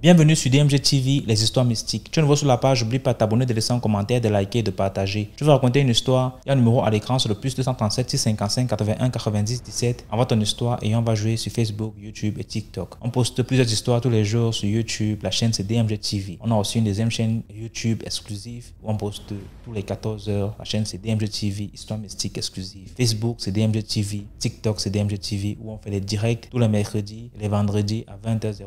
Bienvenue sur DMG TV, les histoires mystiques. Tu es nouveau sur la page, n'oublie pas de t'abonner, de laisser un commentaire, de liker et de partager. Je vais raconter une histoire. Il y a un numéro à l'écran sur le plus 237 655 81 90 17. Envoie ton histoire et on va jouer sur Facebook, YouTube et TikTok. On poste plusieurs histoires tous les jours sur YouTube. La chaîne c'est DMG TV. On a aussi une deuxième chaîne YouTube exclusive où on poste tous les 14 heures. La chaîne c'est DMG TV, histoire mystique exclusive. Facebook c'est DMG TV. TikTok c'est DMG TV où on fait les directs tous les mercredis et les vendredis à 20h00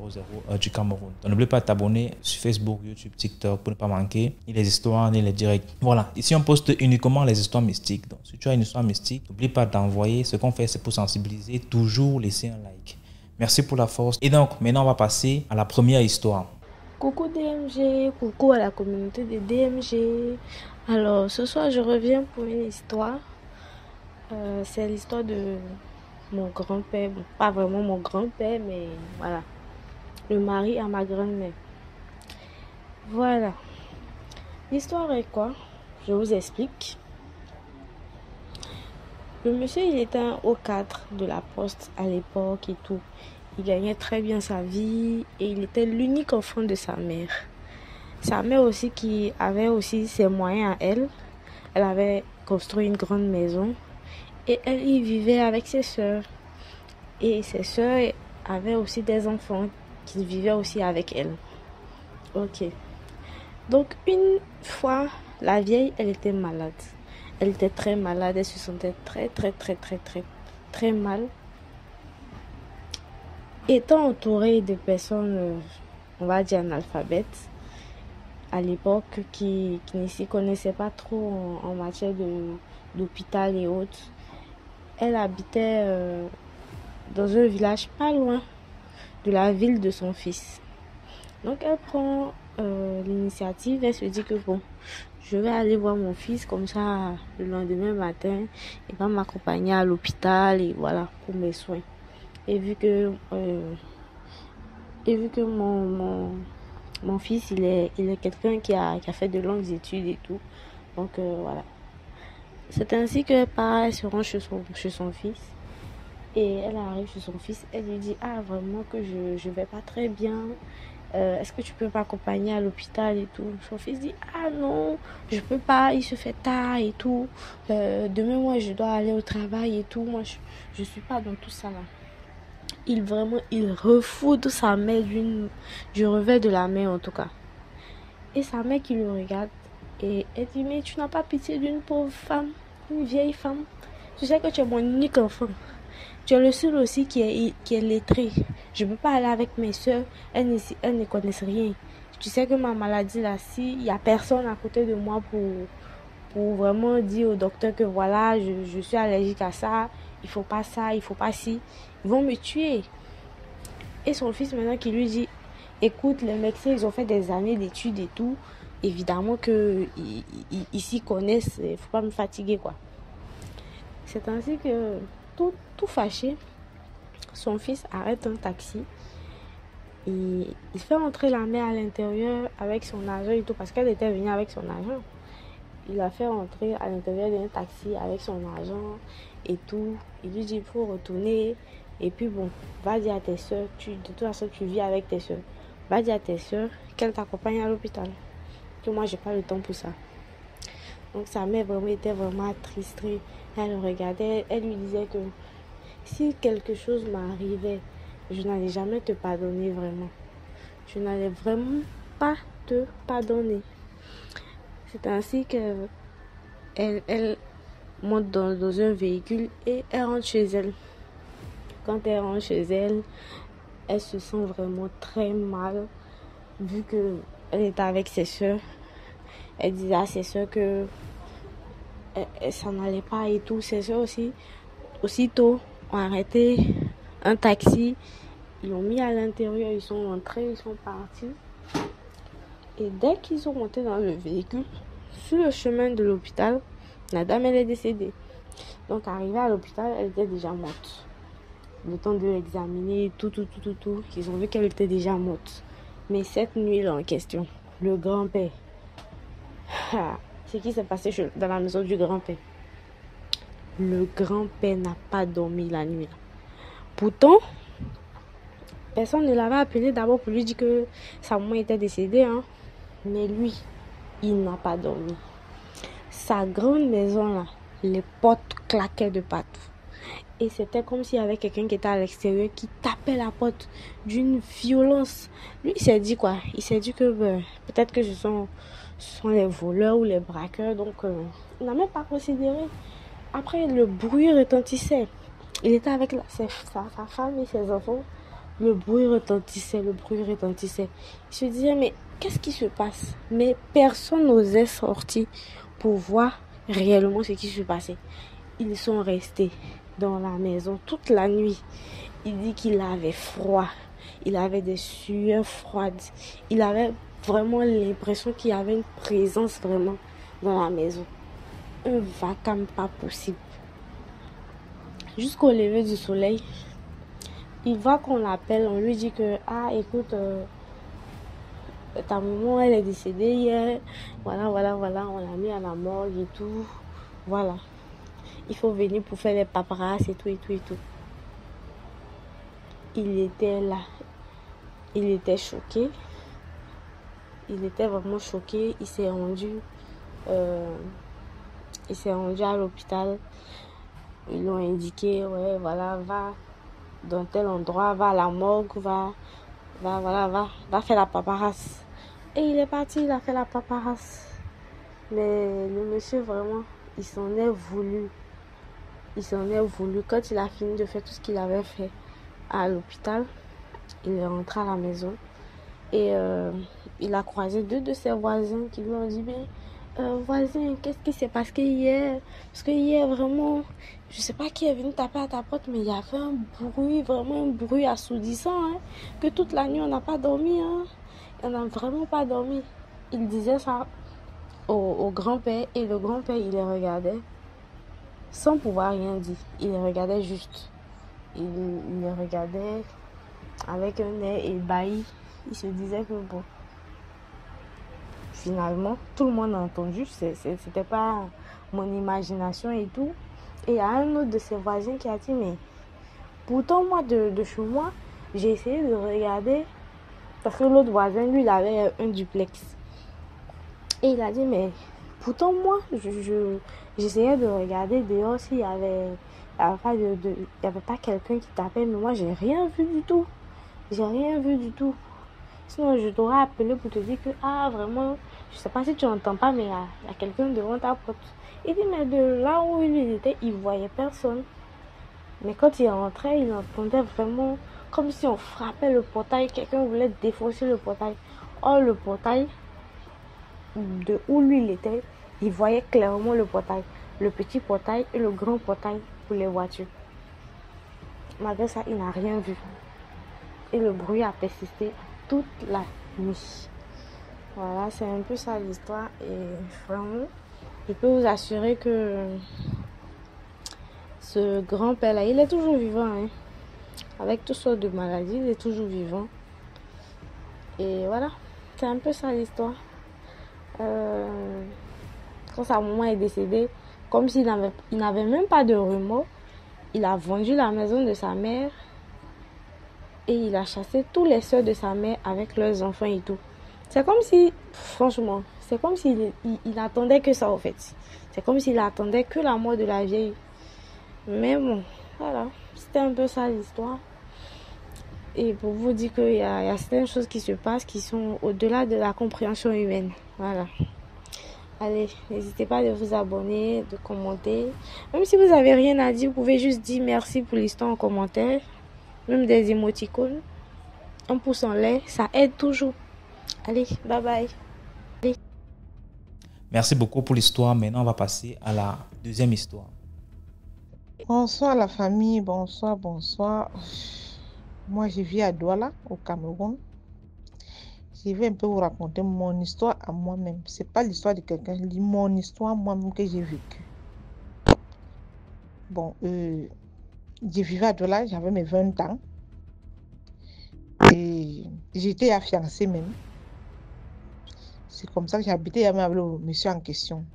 heure du Cameroun. Donc n'oublie pas de t'abonner sur Facebook, YouTube, TikTok pour ne pas manquer ni les histoires ni les directs. Voilà, ici on poste uniquement les histoires mystiques. Donc si tu as une histoire mystique, n'oublie pas d'envoyer. Ce qu'on fait c'est pour sensibiliser, toujours laisser un like. Merci pour la force. Et donc maintenant on va passer à la première histoire. Coucou DMG, coucou à la communauté de DMG. Alors ce soir je reviens pour une histoire. C'est l'histoire de mon grand-père, bon, pas vraiment mon grand-père, mais voilà. Le mari à ma grand-mère. Voilà. L'histoire est quoi? Je vous explique. Le monsieur, il était un haut cadre de la poste à l'époque et tout. Il gagnait très bien sa vie et il était l'unique enfant de sa mère. Sa mère aussi qui avait aussi ses moyens à elle. Elle avait construit une grande maison et elle y vivait avec ses sœurs. Et ses sœurs avaient aussi des enfants qui vivait aussi avec elle. Ok. Donc une fois, la vieille, elle était malade. Elle était très malade. Elle se sentait très mal. Étant entourée de personnes, on va dire analphabètes, à l'époque, qui ne s'y connaissaient pas trop en matière d'hôpital et autres, elle habitait dans un village pas loin de la ville de son fils. Donc elle prend l'initiative, elle se dit que bon, je vais aller voir mon fils comme ça le lendemain matin, il va m'accompagner à l'hôpital et voilà pour mes soins. Et vu que mon fils il est quelqu'un qui a fait de longues études et tout, donc voilà. C'est ainsi que elle se rend chez son fils. Et elle arrive chez son fils, elle lui dit « Ah, vraiment que je vais pas très bien. Est-ce que tu peux m'accompagner à l'hôpital et tout ?» Son fils dit « Ah non, je peux pas, il se fait tard et tout. Demain, moi, je dois aller au travail et tout. Moi, je suis pas dans tout ça là. » Il refoule sa mère du revers de la main en tout cas. Et sa mère qui le regarde et elle dit « Mais tu n'as pas pitié d'une pauvre femme, une vieille femme. Tu sais que tu es mon unique enfant. Tu es le seul aussi qui est lettré. Je ne peux pas aller avec mes soeurs. Elles ne connaissent rien. Tu sais que ma maladie là, si il n'y a personne à côté de moi pour vraiment dire au docteur que voilà, je suis allergique à ça, il faut pas ça, il faut pas ci, ils vont me tuer. » Et son fils maintenant qui lui dit « Écoute, les médecins, ils ont fait des années d'études et tout. Évidemment qu'ils s'y connaissent. Il ne faut pas me fatiguer quoi. » C'est ainsi que tout fâché, son fils arrête un taxi et il fait entrer la mère à l'intérieur avec son argent et tout parce qu'elle était venue avec son argent. Il la fait entrer à l'intérieur d'un taxi avec son argent et tout. Il lui dit il faut retourner et puis bon, va dire à tes soeurs, de toute façon tu vis avec tes soeurs. Va dire à tes soeurs qu'elles t'accompagnent à l'hôpital. Que moi j'ai pas le temps pour ça. Donc sa mère était vraiment attristée. Elle le regardait, elle lui disait que si quelque chose m'arrivait, je n'allais jamais te pardonner vraiment. Je n'allais vraiment pas te pardonner. C'est ainsi que elle monte dans un véhicule et elle rentre chez elle. Quand elle rentre chez elle, elle se sent vraiment très mal vu qu'elle était avec ses soeurs. Elle disait à ses soeurs que ça n'allait pas et tout. Ses soeurs aussi, aussitôt, ont arrêté un taxi. Ils l'ont mis à l'intérieur, ils sont entrés, ils sont partis. Et dès qu'ils sont montés dans le véhicule, sur le chemin de l'hôpital, la dame, elle est décédée. Donc, arrivée à l'hôpital, elle était déjà morte. Le temps de l'examiner, tout, ils ont vu qu'elle était déjà morte. Mais cette nuit-là en question, le grand-père, ce qui s'est passé dans la maison du grand-père. Le grand-père n'a pas dormi la nuit. Pourtant, personne ne l'avait appelé d'abord pour lui dire que sa maman était décédée. Hein. Mais lui, il n'a pas dormi. Sa grande maison, là, les portes claquaient de partout. Et c'était comme s'il y avait quelqu'un qui était à l'extérieur qui tapait la porte d'une violence. Lui, il s'est dit quoi? Il s'est dit que peut-être que ce sont les voleurs ou les braqueurs. Donc, il n'a même pas considéré. Après, le bruit retentissait. Il était avec sa femme et ses enfants. Le bruit retentissait, le bruit retentissait. Il se disait, mais qu'est-ce qui se passe? Mais personne n'osait sortir pour voir réellement ce qui se passait. Ils sont restés dans la maison toute la nuit. Il dit qu'il avait froid. Il avait des sueurs froides. Il avait vraiment l'impression qu'il y avait une présence vraiment dans la maison. Un vacarme pas possible. Jusqu'au lever du soleil, il voit qu'on l'appelle. On lui dit que, ah, écoute, ta maman, elle est décédée hier. Voilà, on l'a mis à la morgue et tout. Voilà. Il faut venir pour faire les paperasses et tout. Il était là. Il était choqué. Il était vraiment choqué. Il s'est rendu à l'hôpital. Ils l'ont indiqué, ouais, voilà, va dans tel endroit, va à la morgue, va faire la paperasse. Et il est parti, il a fait la paperasse. Mais le monsieur, vraiment, il s'en est voulu. Quand il a fini de faire tout ce qu'il avait fait à l'hôpital, il est rentré à la maison. Et il a croisé deux de ses voisins qui lui ont dit, mais voisin, qu'est-ce qui s'est passé hier? Parce que hier, vraiment, je sais pas qui est venu taper à ta porte, mais il y avait un bruit, vraiment un bruit assourdissant, hein, que toute la nuit, on n'a pas dormi. Hein. On n'a vraiment pas dormi. Il disait ça au grand-père, et le grand-père, il les regardait sans pouvoir rien dire. Il les regardait juste. Il les regardait avec un air ébahi. Il se disait que bon, finalement, tout le monde a entendu. C'était pas mon imagination et tout. Et il y a un autre de ses voisins qui a dit, mais pourtant, moi, de chez moi, j'ai essayé de regarder. Parce que l'autre voisin, lui, il avait un duplex. Et il a dit, mais pourtant, moi, j'essayais de regarder dehors s'il y avait pas quelqu'un qui tapait. Mais moi, j'ai rien vu du tout. Sinon, je t'aurais appelé pour te dire que, ah, vraiment, je sais pas si tu n'entends pas, mais il y a quelqu'un devant ta porte. Il dit, mais de là où il était, il voyait personne. Mais quand il rentrait, il entendait vraiment comme si on frappait le portail. Quelqu'un voulait défoncer le portail. Or, le portail, de où lui il était, il voyait clairement le portail. Le petit portail et le grand portail pour les voitures. Malgré ça, il n'a rien vu. Et le bruit a persisté toute la nuit. Voilà, c'est un peu ça l'histoire. Et vraiment, je peux vous assurer que ce grand-père-là, il est toujours vivant. Hein. Avec toutes sortes de maladies, il est toujours vivant. Et voilà, c'est un peu ça l'histoire. Quand sa maman est décédée, comme s'il n'avait même pas de remords, il a vendu la maison de sa mère et il a chassé tous les soeurs de sa mère avec leurs enfants et tout. C'est comme si, franchement, c'est comme s'il il attendait que ça, en fait. C'est comme s'il attendait que la mort de la vieille. Mais bon, voilà, c'était un peu ça l'histoire. Et pour vous dire qu'il y a certaines choses qui se passent qui sont au-delà de la compréhension humaine. Voilà. Allez, n'hésitez pas de vous abonner, de commenter. Même si vous n'avez rien à dire, vous pouvez juste dire merci pour l'histoire en commentaire. Même des émoticônes. Un pouce en l'air, ça aide toujours. Allez, bye bye. Allez. Merci beaucoup pour l'histoire. Maintenant, on va passer à la deuxième histoire. Bonsoir la famille, bonsoir. Moi, je vis à Douala, au Cameroun. Je vais un peu vous raconter mon histoire à moi-même. C'est pas l'histoire de quelqu'un, je dis mon histoire moi-même que j'ai vécue. Bon, je vivais à Douala, j'avais mes 20 ans. Et j'étais fiancée même. C'est comme ça que j'habitais avec le monsieur en question.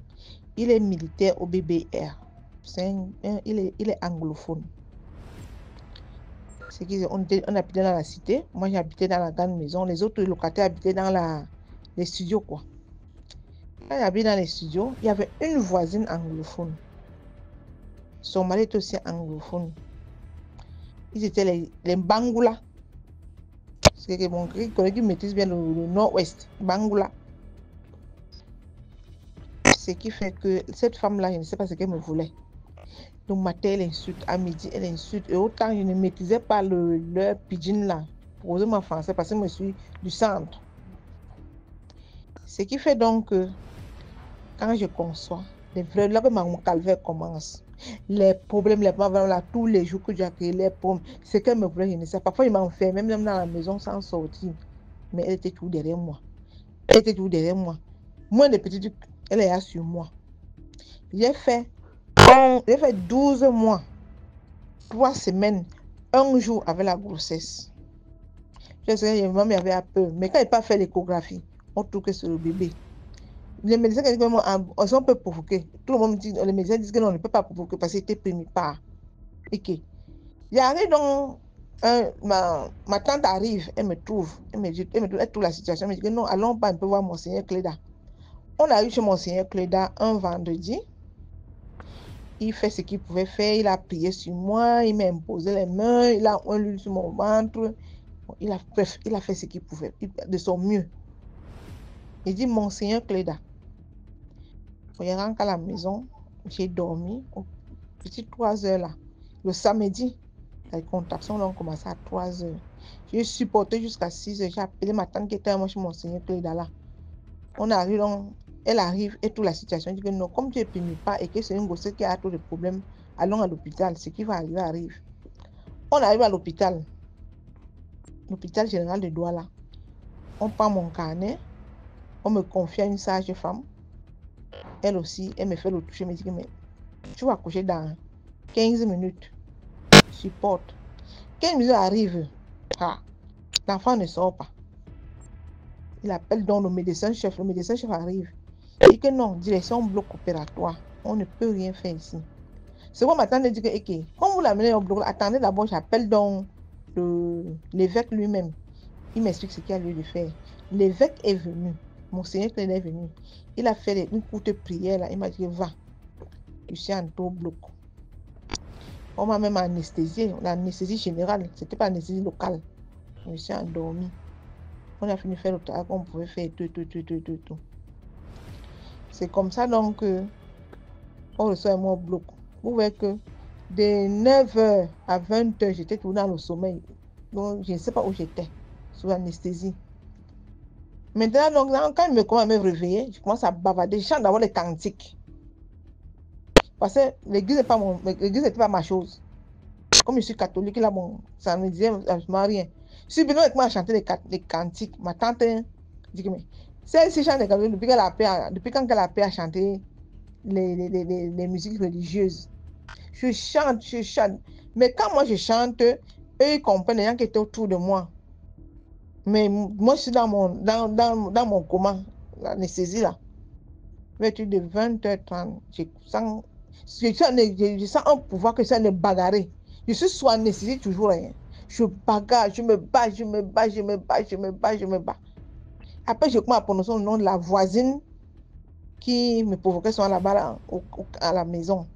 Il est militaire au BBR. il est anglophone. C'est qu'on habitait dans la cité. Moi, j'habitais dans la grande maison. Les autres locataires habitaient dans les studios, quoi. Quand j'habitais dans les studios, il y avait une voisine anglophone. Son mari était aussi anglophone. Ils étaient les Bangoula. C'est que mon collègue qui maîtrise bien le nord-ouest. Bangoula. Ce qui fait que cette femme-là, je ne sais pas ce qu'elle me voulait. Le matin, elle insulte. À midi, elle insulte. Et autant je ne maîtrisais pas leur pidgin là. Pour oser mon français, parce que je suis du centre. Ce qui fait donc que quand je conçois, là que mon calvaire commence. Les problèmes, là, tous les jours que j'ai créé, les problèmes, c'est qu'elle me voulait, je ne sais pas. Parfois, il m'enferme, même dans la maison sans sortir. Mais elle était tout derrière moi. Elle était tout derrière moi. Moins de petits trucs, elle est là sur moi. J'ai fait 12 mois, 3 semaines, 1 jour avec la grossesse. Je sais que maman avait peur. Mais quand il n'a pas fait l'échographie, on trouve que c'est le bébé. Les médecins disent qu'on peut provoquer. Tout le monde dit, les médecins disent que non, on ne peut pas provoquer parce qu'il était prémis par. Ok. J'arrive donc, ma tante arrive, elle me trouve, elle trouve la situation, elle me dit que non, allons pas, on peut voir Monseigneur Cléda. On arrive chez Monseigneur Cléda un vendredi. Il fait ce qu'il pouvait faire, il a prié sur moi, il m'a imposé les mains, il a un l'huile sur mon ventre. Il a fait ce qu'il pouvait, de son mieux. Il dit, Monseigneur Cléda, quand je rentre à la maison, j'ai dormi aux petites 3 heures là. Le samedi, les contractions ont commencé à 3 heures. J'ai supporté jusqu'à 6 heures. J'ai appelé ma tante qui était moi chez Monseigneur Cléda là. On arrive donc, elle arrive et toute la situation dit que non, comme tu ne permets pas et que c'est une grossesse qui a trop de problèmes, allons à l'hôpital. Ce qui va arriver arrive. On arrive à l'hôpital général de Douala. On prend mon carnet, on me confie à une sage-femme. Elle aussi, elle me fait le toucher, elle me dit que mais tu vas accoucher dans 15 minutes. Supporte. 15 minutes arrive. L'enfant ne sort pas. Il appelle donc le médecin-chef. Le médecin-chef arrive. Il dit que non, direction bloc opératoire. On ne peut rien faire ici. C'est quoi ma tante dit que, ok, quand vous l'amenez au bloc, attendez d'abord, j'appelle donc l'évêque lui-même. Il m'explique ce qu'il a lieu de faire. L'évêque est venu. Monseigneur Cléda est venu. Il a fait une courte prière là. Il m'a dit, va. Je suis en au bloc. On m'a même anesthésié. L'anesthésie générale. C'était pas l'anesthésie locale. Je suis endormi. On a fini de faire le travail qu'on pouvait faire. Tout. C'est comme ça donc on reçoit moi au bloc. Vous voyez que de 9h à 20h, j'étais toujours dans le sommeil. Donc je ne sais pas où j'étais. Sous anesthésie. Maintenant, donc, quand il me commence à me réveiller, je commence à bavarder. Je chante d'abord les cantiques. Parce que l'église n'était pas ma chose. Comme je suis catholique, là, bon, ça me disait absolument rien. Je suis venu avec moi à chanter les cantiques. Ma tante dit que mais celle-ci chante les cantiques depuis quand elle a appris à chanter les musiques religieuses. Je chante. Mais quand moi je chante, eux ils comprennent les gens qui étaient autour de moi. Mais moi je suis dans mon coma, l'anesthésie là. Vers de 20h30, je sens un pouvoir que ça ne bagarrer. Je suis sous anesthésie toujours. Hein. Je bagarre, je me bats. Après, je commence à prononcer le nom de la voisine qui me provoquait son là-bas à la maison.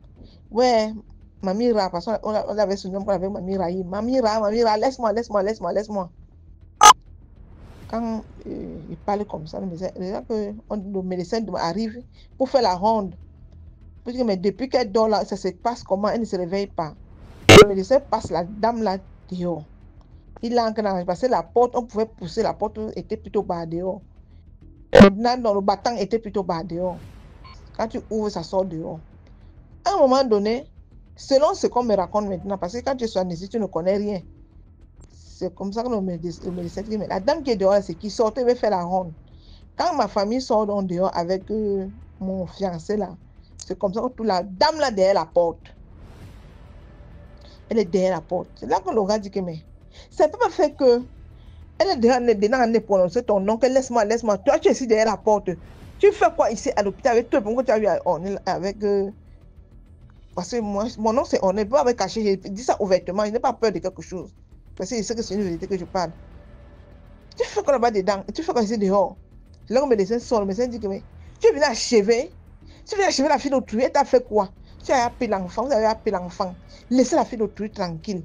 Ouais, Mamie Ra, parce qu'on avait son nom avec Mamie Raï. Mamie Ra, laisse-moi. Quand il parle comme ça, le médecin arrive pour faire la ronde. Parce que, mais depuis qu'elle dort là, ça se passe comment? Elle ne se réveille pas. Le médecin passe la dame là dehors. Il a encore passé la porte, on pouvait pousser, la porte était plutôt bas dehors. Maintenant, le battant était plutôt bas dehors. Quand tu ouvres, ça sort dehors. À un moment donné, selon ce qu'on me raconte maintenant, parce que quand tu es anesthésié, tu ne connais rien. C'est comme ça que le médecin dit, mais la dame qui est dehors, c'est qui sort, elle veut faire la ronde. Quand ma famille sort donc dehors avec mon fiancé là, c'est comme ça que la dame là derrière la porte. Elle est derrière la porte. C'est là que le gars dit que mais ça ne peut pas faire que elle est dedans prononcer ton nom, que laisse-moi. Toi, tu es ici derrière la porte. Tu fais quoi ici à l'hôpital avec tout le monde que tu as eu avec Parce que moi, mon nom, c'est on ne peut pas me cacher. Je dis ça ouvertement. Je n'ai pas peur de quelque chose. Parce que je sais que c'est une vérité que je parle. Tu fais quoi là-bas dedans? Tu fais quoi ici dehors? Là, le médecin sort. Le médecin dit que mais, tu es venu achever. Tu viens achever la fille d'autrui. Elle t'a fait quoi? Tu as appelé l'enfant. Vous avez appelé l'enfant. Laissez la fille d'autrui tranquille.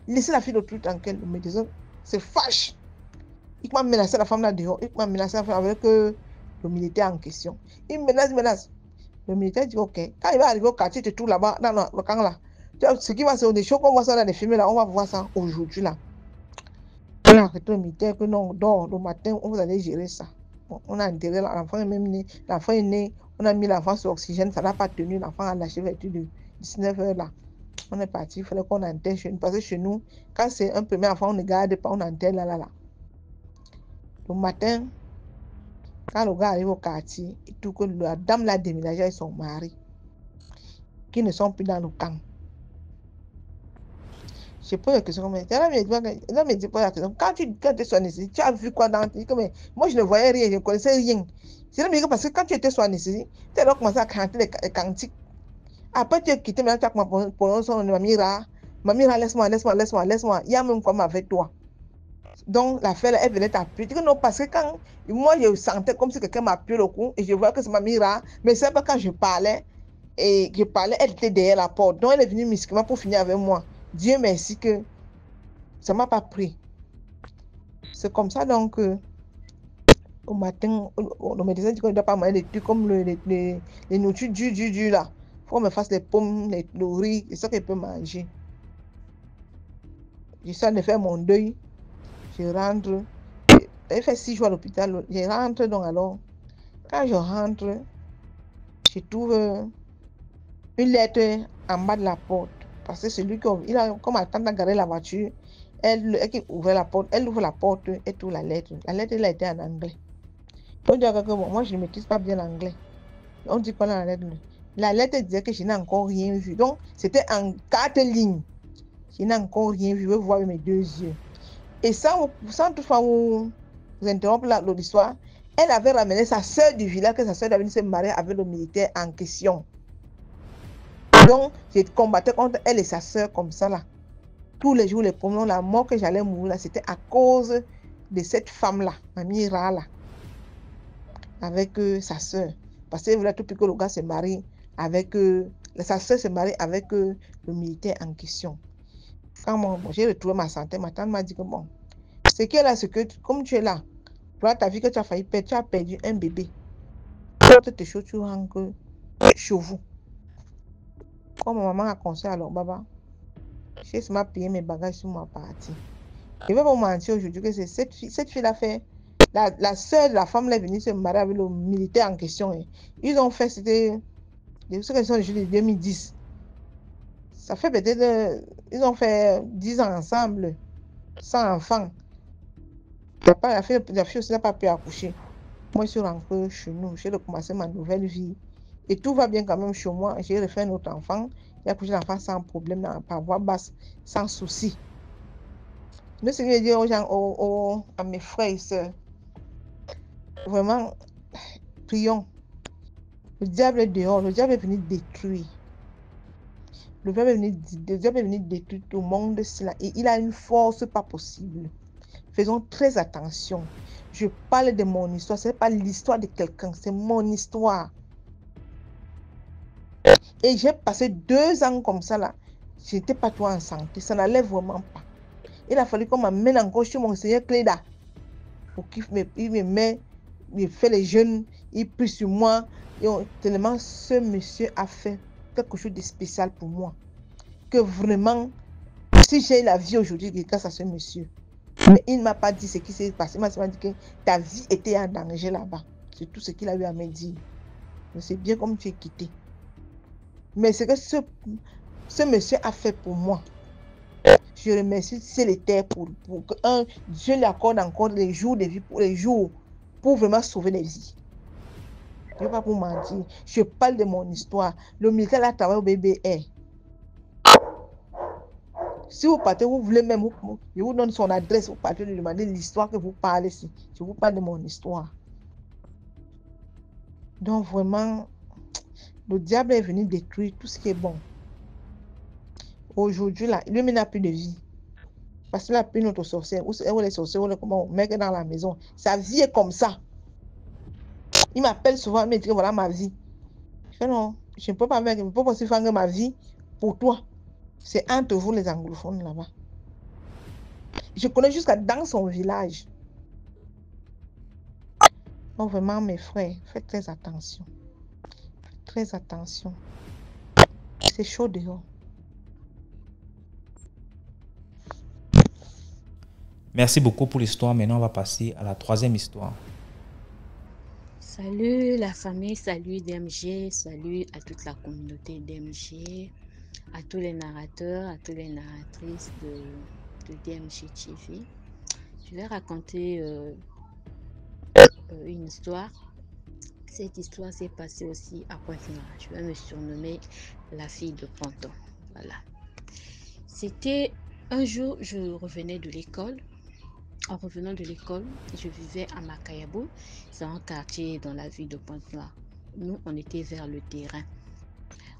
Laissez la fille d'autrui tranquille. Le médecin se fâche. Il m'a menacé la femme là dehors. Il m'a menacé la femme avec le militaire en question. Il menace. Le militaire dit ok. Quand il va arriver au quartier, tu es tout là-bas, dans le camp là. Ce qui va se des choses qu'on voit ça dans les films là, on va voir ça aujourd'hui là. On a arrêté le militaire que non, dort le matin, vous allez gérer ça. On a enterré l'enfant est même né. L'enfant est né. On a mis l'enfant sur oxygène, ça n'a pas tenu. L'enfant a lâché vers de 19 heures là. On est parti, il fallait qu'on enterre chez nous. Parce que chez nous, quand c'est un premier enfant, on ne garde pas, on enterre là. Le matin, quand le gars arrive au quartier, et tout que la dame l'a déménagé avec son mari, qui ne sont plus dans le camp. Je pose la question comme ça. Elle me dit pas la question. Quand tu étais sur anesthésie, tu as vu quoi dans mais moi je ne voyais rien, je ne connaissais rien. Je me dis parce que quand tu étais sur anesthésie, tu as commencé à chanter les cantiques. Après tu es quitté, maintenant tu as commencé pour son nom, Mamira. Mamira, laisse-moi. Il y a même comme avec toi. Donc l'affaire, elle venait t'appuyer. Je dis que non, parce que quand moi je sentais comme si quelqu'un m'appuyait le cou et je voyais que c'est Mamira, mais c'est pas quand je parlais, elle était derrière la porte. Donc elle est venue mystiquement pour finir avec moi. Dieu merci que ça ne m'a pas pris. C'est comme ça donc au matin, le médecin dit qu'on ne doit pas manger des trucs comme les nourritures du là. Il faut qu'on me fasse les pommes, le riz, c'est ça qu'elle peut manger. Je suis en train de faire mon deuil. Je rentre. Elle fait 6 jours à l'hôpital. Je rentre donc alors. Quand je rentre, je trouve une lettre en bas de la porte. Parce que c'est lui qui a, comme attend à garer la voiture, elle ouvre la porte, elle ouvre la porte et trouve la lettre. La lettre, elle a été en anglais. On dit que bon, moi, je ne maîtrise pas bien l'anglais. On dit quoi dans la lettre? La lettre disait que je n'ai encore rien vu. Donc, c'était en 4 lignes. Je n'ai encore rien vu. Je veux voir avec mes 2 yeux. Et sans toutefois vous interrompre l'histoire, elle avait ramené sa soeur du village, que sa soeur avait venue se marier avec le militaire en question. Donc, j'ai combattu contre elle et sa soeur comme ça là. Tous les jours, les problèmes, la mort que j'allais mourir, c'était à cause de cette femme-là, Mamira là, avec sa soeur. Parce que voilà, tout que le gars se marie avec, sa soeur se marie avec le militaire en question. Quand j'ai retrouvé ma santé, ma tante m'a dit que bon, ce qui est là, c'est que comme tu es là, voilà ta vie que tu as failli perdre, tu as perdu un bébé. Tes choses, tu rentres chez vous. Comme ma maman a conseillé, alors, Baba, j'ai seulement payé mes bagages sur ma partie. Je ne vais pas vous mentir aujourd'hui que c'est cette fille-là fait. La soeur de la femme là est venue se marier avec le militaire en question. Hein. Ils ont fait, c'était. Ce que sont les jours de 2010. Ça fait peut-être. Ils ont fait 10 ans ensemble, sans enfant. La fille aussi n'a pas pu accoucher. Moi, je suis rentrée chez nous. J'ai recommencé ma nouvelle vie. Et tout va bien quand même chez moi. J'ai refait un autre enfant. J'ai accouché l'enfant sans problème, par voie basse, sans souci. Mais ce que je dis aux gens, à mes frères et sœurs, vraiment, prions. Le diable est dehors. Le diable est venu détruire. Le diable est venu détruire tout le monde. Et il a une force pas possible. Faisons très attention. Je parle de mon histoire. Ce n'est pas l'histoire de quelqu'un. C'est mon histoire. Et j'ai passé 2 ans comme ça là. Je n'étais pas trop en santé. Ça n'allait vraiment pas. Il a fallu qu'on m'amène encore chez mon Seigneur Cléda. Pour qu'il me fait les jeunes. Il prie sur moi. Et tellement ce monsieur a fait quelque chose de spécial pour moi. Que vraiment, si j'ai la vie aujourd'hui, grâce à ce monsieur. Mais il ne m'a pas dit ce qui s'est passé. Il m'a dit que ta vie était en danger là-bas. C'est tout ce qu'il a eu à me dire. C'est bien comme tu es quitté. Mais ce que ce monsieur a fait pour moi, je remercie ciel et terre pour que Dieu lui accorde encore les jours de vie, pour vraiment sauver les vies. Je ne vais pas vous mentir. Je parle de mon histoire. Le militaire a travaillé au BBR. Si vous partez, vous voulez même, je vous donne son adresse, vous partez lui demander l'histoire que vous parlez ici. Je vous parle de mon histoire. Donc vraiment, Le diable est venu détruire tout ce qui est bon. Aujourd'hui, là, lui, il n'a plus de vie. Parce qu'il a plus notre sorcière. Où les sorcières, où les comment, mec est dans la maison. Sa vie est comme ça. Il m'appelle souvent, il me dit, voilà ma vie. Je fais non, je ne peux pas faire, je ne peux pas aussi faire ma vie pour toi. C'est entre vous, les anglophones, là-bas. Je connais jusqu'à dans son village. Donc, vraiment, mes frères, faites très attention. Faites très attention. C'est chaud dehors. Merci beaucoup pour l'histoire. Maintenant, on va passer à la troisième histoire. Salut la famille, salut DMG, salut à toute la communauté DMG, à tous les narrateurs, à toutes les narratrices de DMG TV. Je vais raconter une histoire. Cette histoire s'est passée aussi à Pointe-Noire. Je vais me surnommer la fille de Ponton. Voilà. C'était un jour, je revenais de l'école. En revenant de l'école, je vivais à Makayabou. C'est un quartier dans la ville de Pointe-Noire. Nous, on était vers le terrain.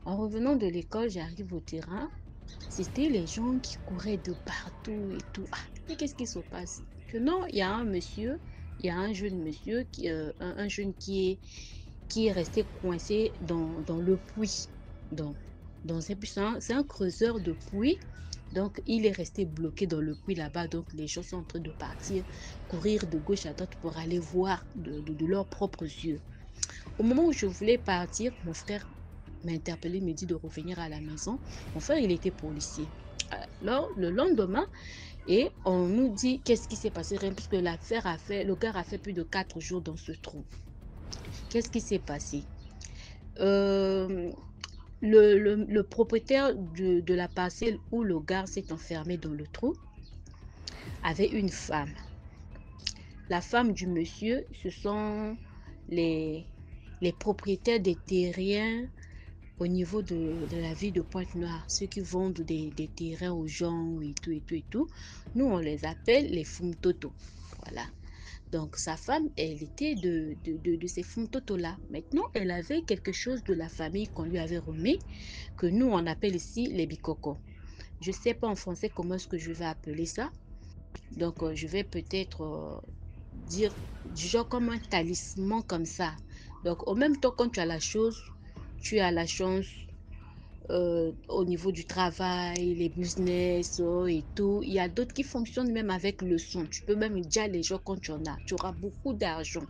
En revenant de l'école, j'arrive au terrain. C'était les gens qui couraient de partout et tout. Ah, mais qu'est-ce qui se passe? Que non, il y a un monsieur, il y a un jeune monsieur, un jeune qui est resté coincé dans le puits. C'est un creuseur de puits. Donc, il est resté bloqué dans le puits là-bas. Donc, les gens sont en train de partir, courir de gauche à droite pour aller voir de leurs propres yeux. Au moment où je voulais partir, mon frère m'a interpellé, me dit de revenir à la maison. Mon frère, il était policier. Alors, le lendemain, et on nous dit qu'est-ce qui s'est passé, puisque le gars a fait plus de 4 jours dans ce trou. Qu'est-ce qui s'est passé? Le propriétaire de la parcelle où le gars s'est enfermé dans le trou avait une femme. La femme du monsieur, ce sont les propriétaires des terriens au niveau de la ville de Pointe-Noire, ceux qui vendent des terrains aux gens et tout et tout et tout. Nous, on les appelle les Fumtoto. Voilà. Donc, sa femme, elle était de ces Fumtoto-là. Maintenant, elle avait quelque chose de la famille qu'on lui avait remis, que nous, on appelle ici les Bikoko. Je ne sais pas en français comment est-ce que je vais appeler ça. Donc, je vais peut-être dire du genre comme un talisman comme ça. Donc, au même temps, quand tu as la chose, tu as la chance au niveau du travail, les business et tout. Il y a d'autres qui fonctionnent même avec le son. Tu peux même dire les gens quand tu en as. Tu auras beaucoup d'argent.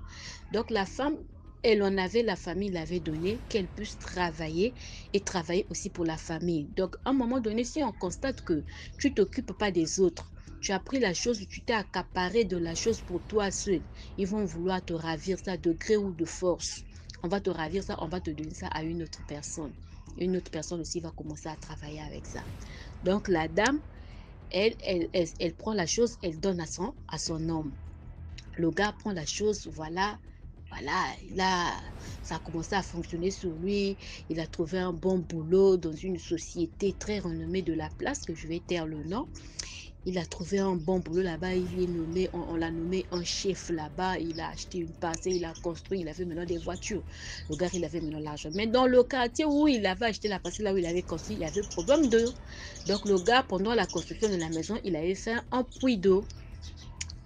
Donc, la femme, elle en avait, la famille l'avait donné, qu'elle puisse travailler et travailler aussi pour la famille. Donc, à un moment donné, si on constate que tu ne t'occupes pas des autres, tu as pris la chose, tu t'es accaparé de la chose pour toi seul, ils vont vouloir te ravir ça de gré ou de force. On va te ravir ça, on va te donner ça à une autre personne. Une autre personne aussi va commencer à travailler avec ça. Donc, la dame, elle prend la chose, elle donne à son homme. Le gars prend la chose, voilà, ça a commencé à fonctionner sur lui. Il a trouvé un bon boulot dans une société très renommée de la place, que je vais taire le nom. Il a trouvé un bon boulot là-bas, on l'a nommé un chef là-bas, il a acheté une parcelle, il a construit, il avait maintenant des voitures. Le gars, il avait maintenant l'argent. Mais dans le quartier où il avait acheté la parcelle, là où il avait construit, il y avait problème d'eau. Donc le gars, pendant la construction de la maison, il avait fait un puits d'eau.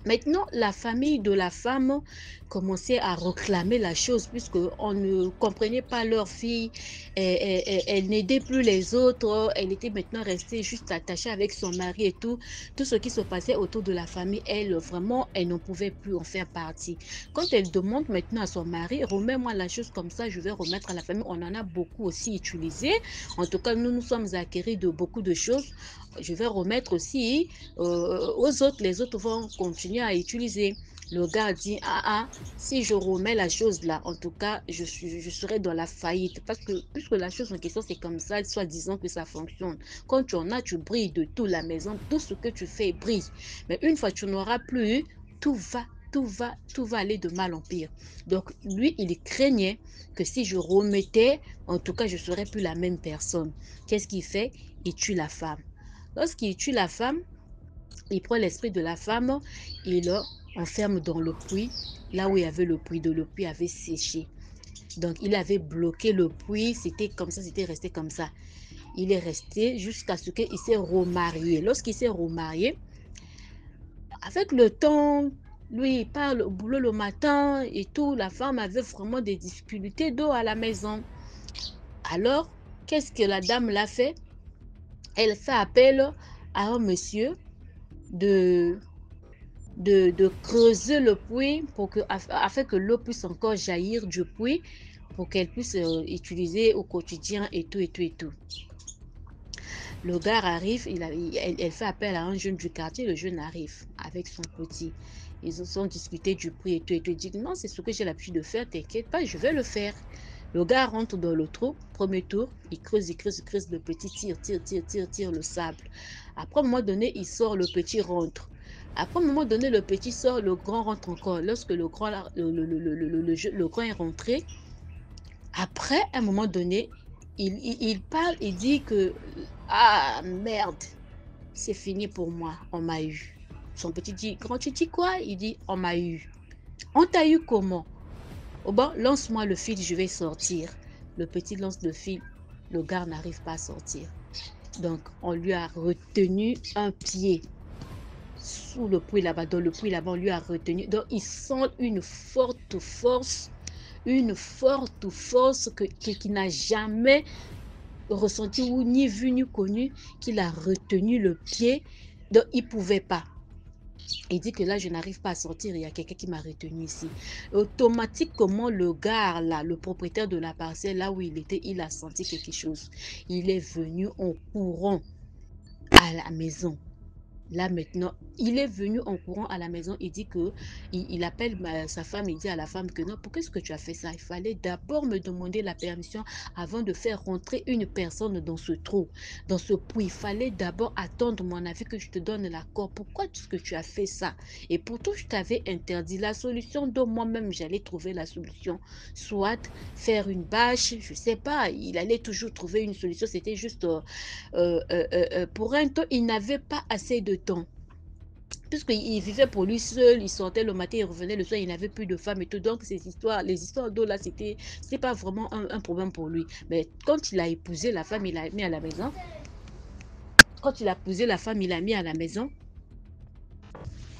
Maintenant, la famille de la femme commençait à réclamer la chose puisqu'on ne comprenait pas leur fille, elle n'aidait plus les autres, elle était maintenant restée juste attachée avec son mari et tout. Tout ce qui se passait autour de la famille, elle, vraiment, elle n'en pouvait plus en faire partie. Quand elle demande maintenant à son mari, remets-moi la chose comme ça, je vais remettre à la famille, on en a beaucoup aussi utilisé. En tout cas, nous sommes acquéris de beaucoup de choses. Je vais remettre aussi aux autres, les autres vont continuer à utiliser. Le gars dit, si je remets la chose là, en tout cas, je serai dans la faillite. Parce que, puisque la chose en question, c'est comme ça, soi-disant que ça fonctionne. Quand tu en as, tu brilles de tout, la maison, tout ce que tu fais brille. Mais une fois que tu n'auras plus, tout va aller de mal en pire. Donc, lui, il craignait que si je remettais, en tout cas, je ne serais plus la même personne. Qu'est-ce qu'il fait? Il tue la femme. Lorsqu'il tue la femme, il prend l'esprit de la femme, il l'enferme dans le puits, là où il y avait le puits, le puits avait séché. Donc, il avait bloqué le puits. C'était comme ça, c'était resté comme ça. Il est resté jusqu'à ce qu'il s'est remarié. Lorsqu'il s'est remarié, avec le temps, lui, il part au boulot le matin et tout. La femme avait vraiment des difficultés d'eau à la maison. Alors, qu'est-ce que la dame l'a fait? Elle fait appel à un monsieur de, de creuser le puits pour que, afin que l'eau puisse encore jaillir du puits pour qu'elle puisse utiliser au quotidien et tout, et tout, et tout. Le gars arrive, elle fait appel à un jeune du quartier, le jeune arrive avec son petit. Ils ont discuté du prix et tout, et tout. Il dit non, c'est ce que j'ai l'habitude de faire, t'inquiète pas, je vais le faire. Le gars rentre dans le trou, premier tour, il creuse, le petit tire le sable. Après, à un moment donné, il sort, le petit rentre. Après, à un moment donné, le petit sort, le grand rentre encore. Lorsque le grand, le grand est rentré, après, à un moment donné, il parle, il dit que ah merde, c'est fini pour moi, on m'a eu. Son petit dit, grand, tu dis quoi? Il dit, on m'a eu. On t'a eu comment? Oh bon, lance-moi le fil, je vais sortir. Le petit lance le fil, le gars n'arrive pas à sortir. Donc, on lui a retenu un pied sous le puits là-bas, dans le puits là-bas, on lui a retenu. Donc, il sent une forte force qu'il n'a jamais ressenti ou ni vu ni connu, qu'il a retenu le pied. Donc, il ne pouvait pas. Il dit que là, je n'arrive pas à sortir, il y a quelqu'un qui m'a retenu ici. Automatiquement, le gars, là, le propriétaire de la parcelle, là où il était, il a senti quelque chose. Il est venu en courant à la maison. Là maintenant, il est venu en courant à la maison. Il dit que il appelle sa femme. Il dit à la femme que non, pourquoi est-ce que tu as fait ça? Il fallait d'abord me demander la permission avant de faire rentrer une personne dans ce trou, dans ce puits. Il fallait d'abord attendre mon avis que je te donne l'accord. Pourquoi est-ce que tu as fait ça? Et pourtant, je t'avais interdit la solution dont moi-même j'allais trouver la solution. Soit faire une bâche, je sais pas. Il allait toujours trouver une solution. C'était juste pour un temps, il n'avait pas assez de temps. Puisqu'il vivait pour lui seul, il sortait le matin, il revenait le soir, il n'avait plus de femme et tout. Donc, les histoires d'eau là, c'était pas vraiment un problème pour lui. Mais quand il a épousé la femme, il l'a mis à la maison. Quand il a épousé la femme, il l'a mis à la maison.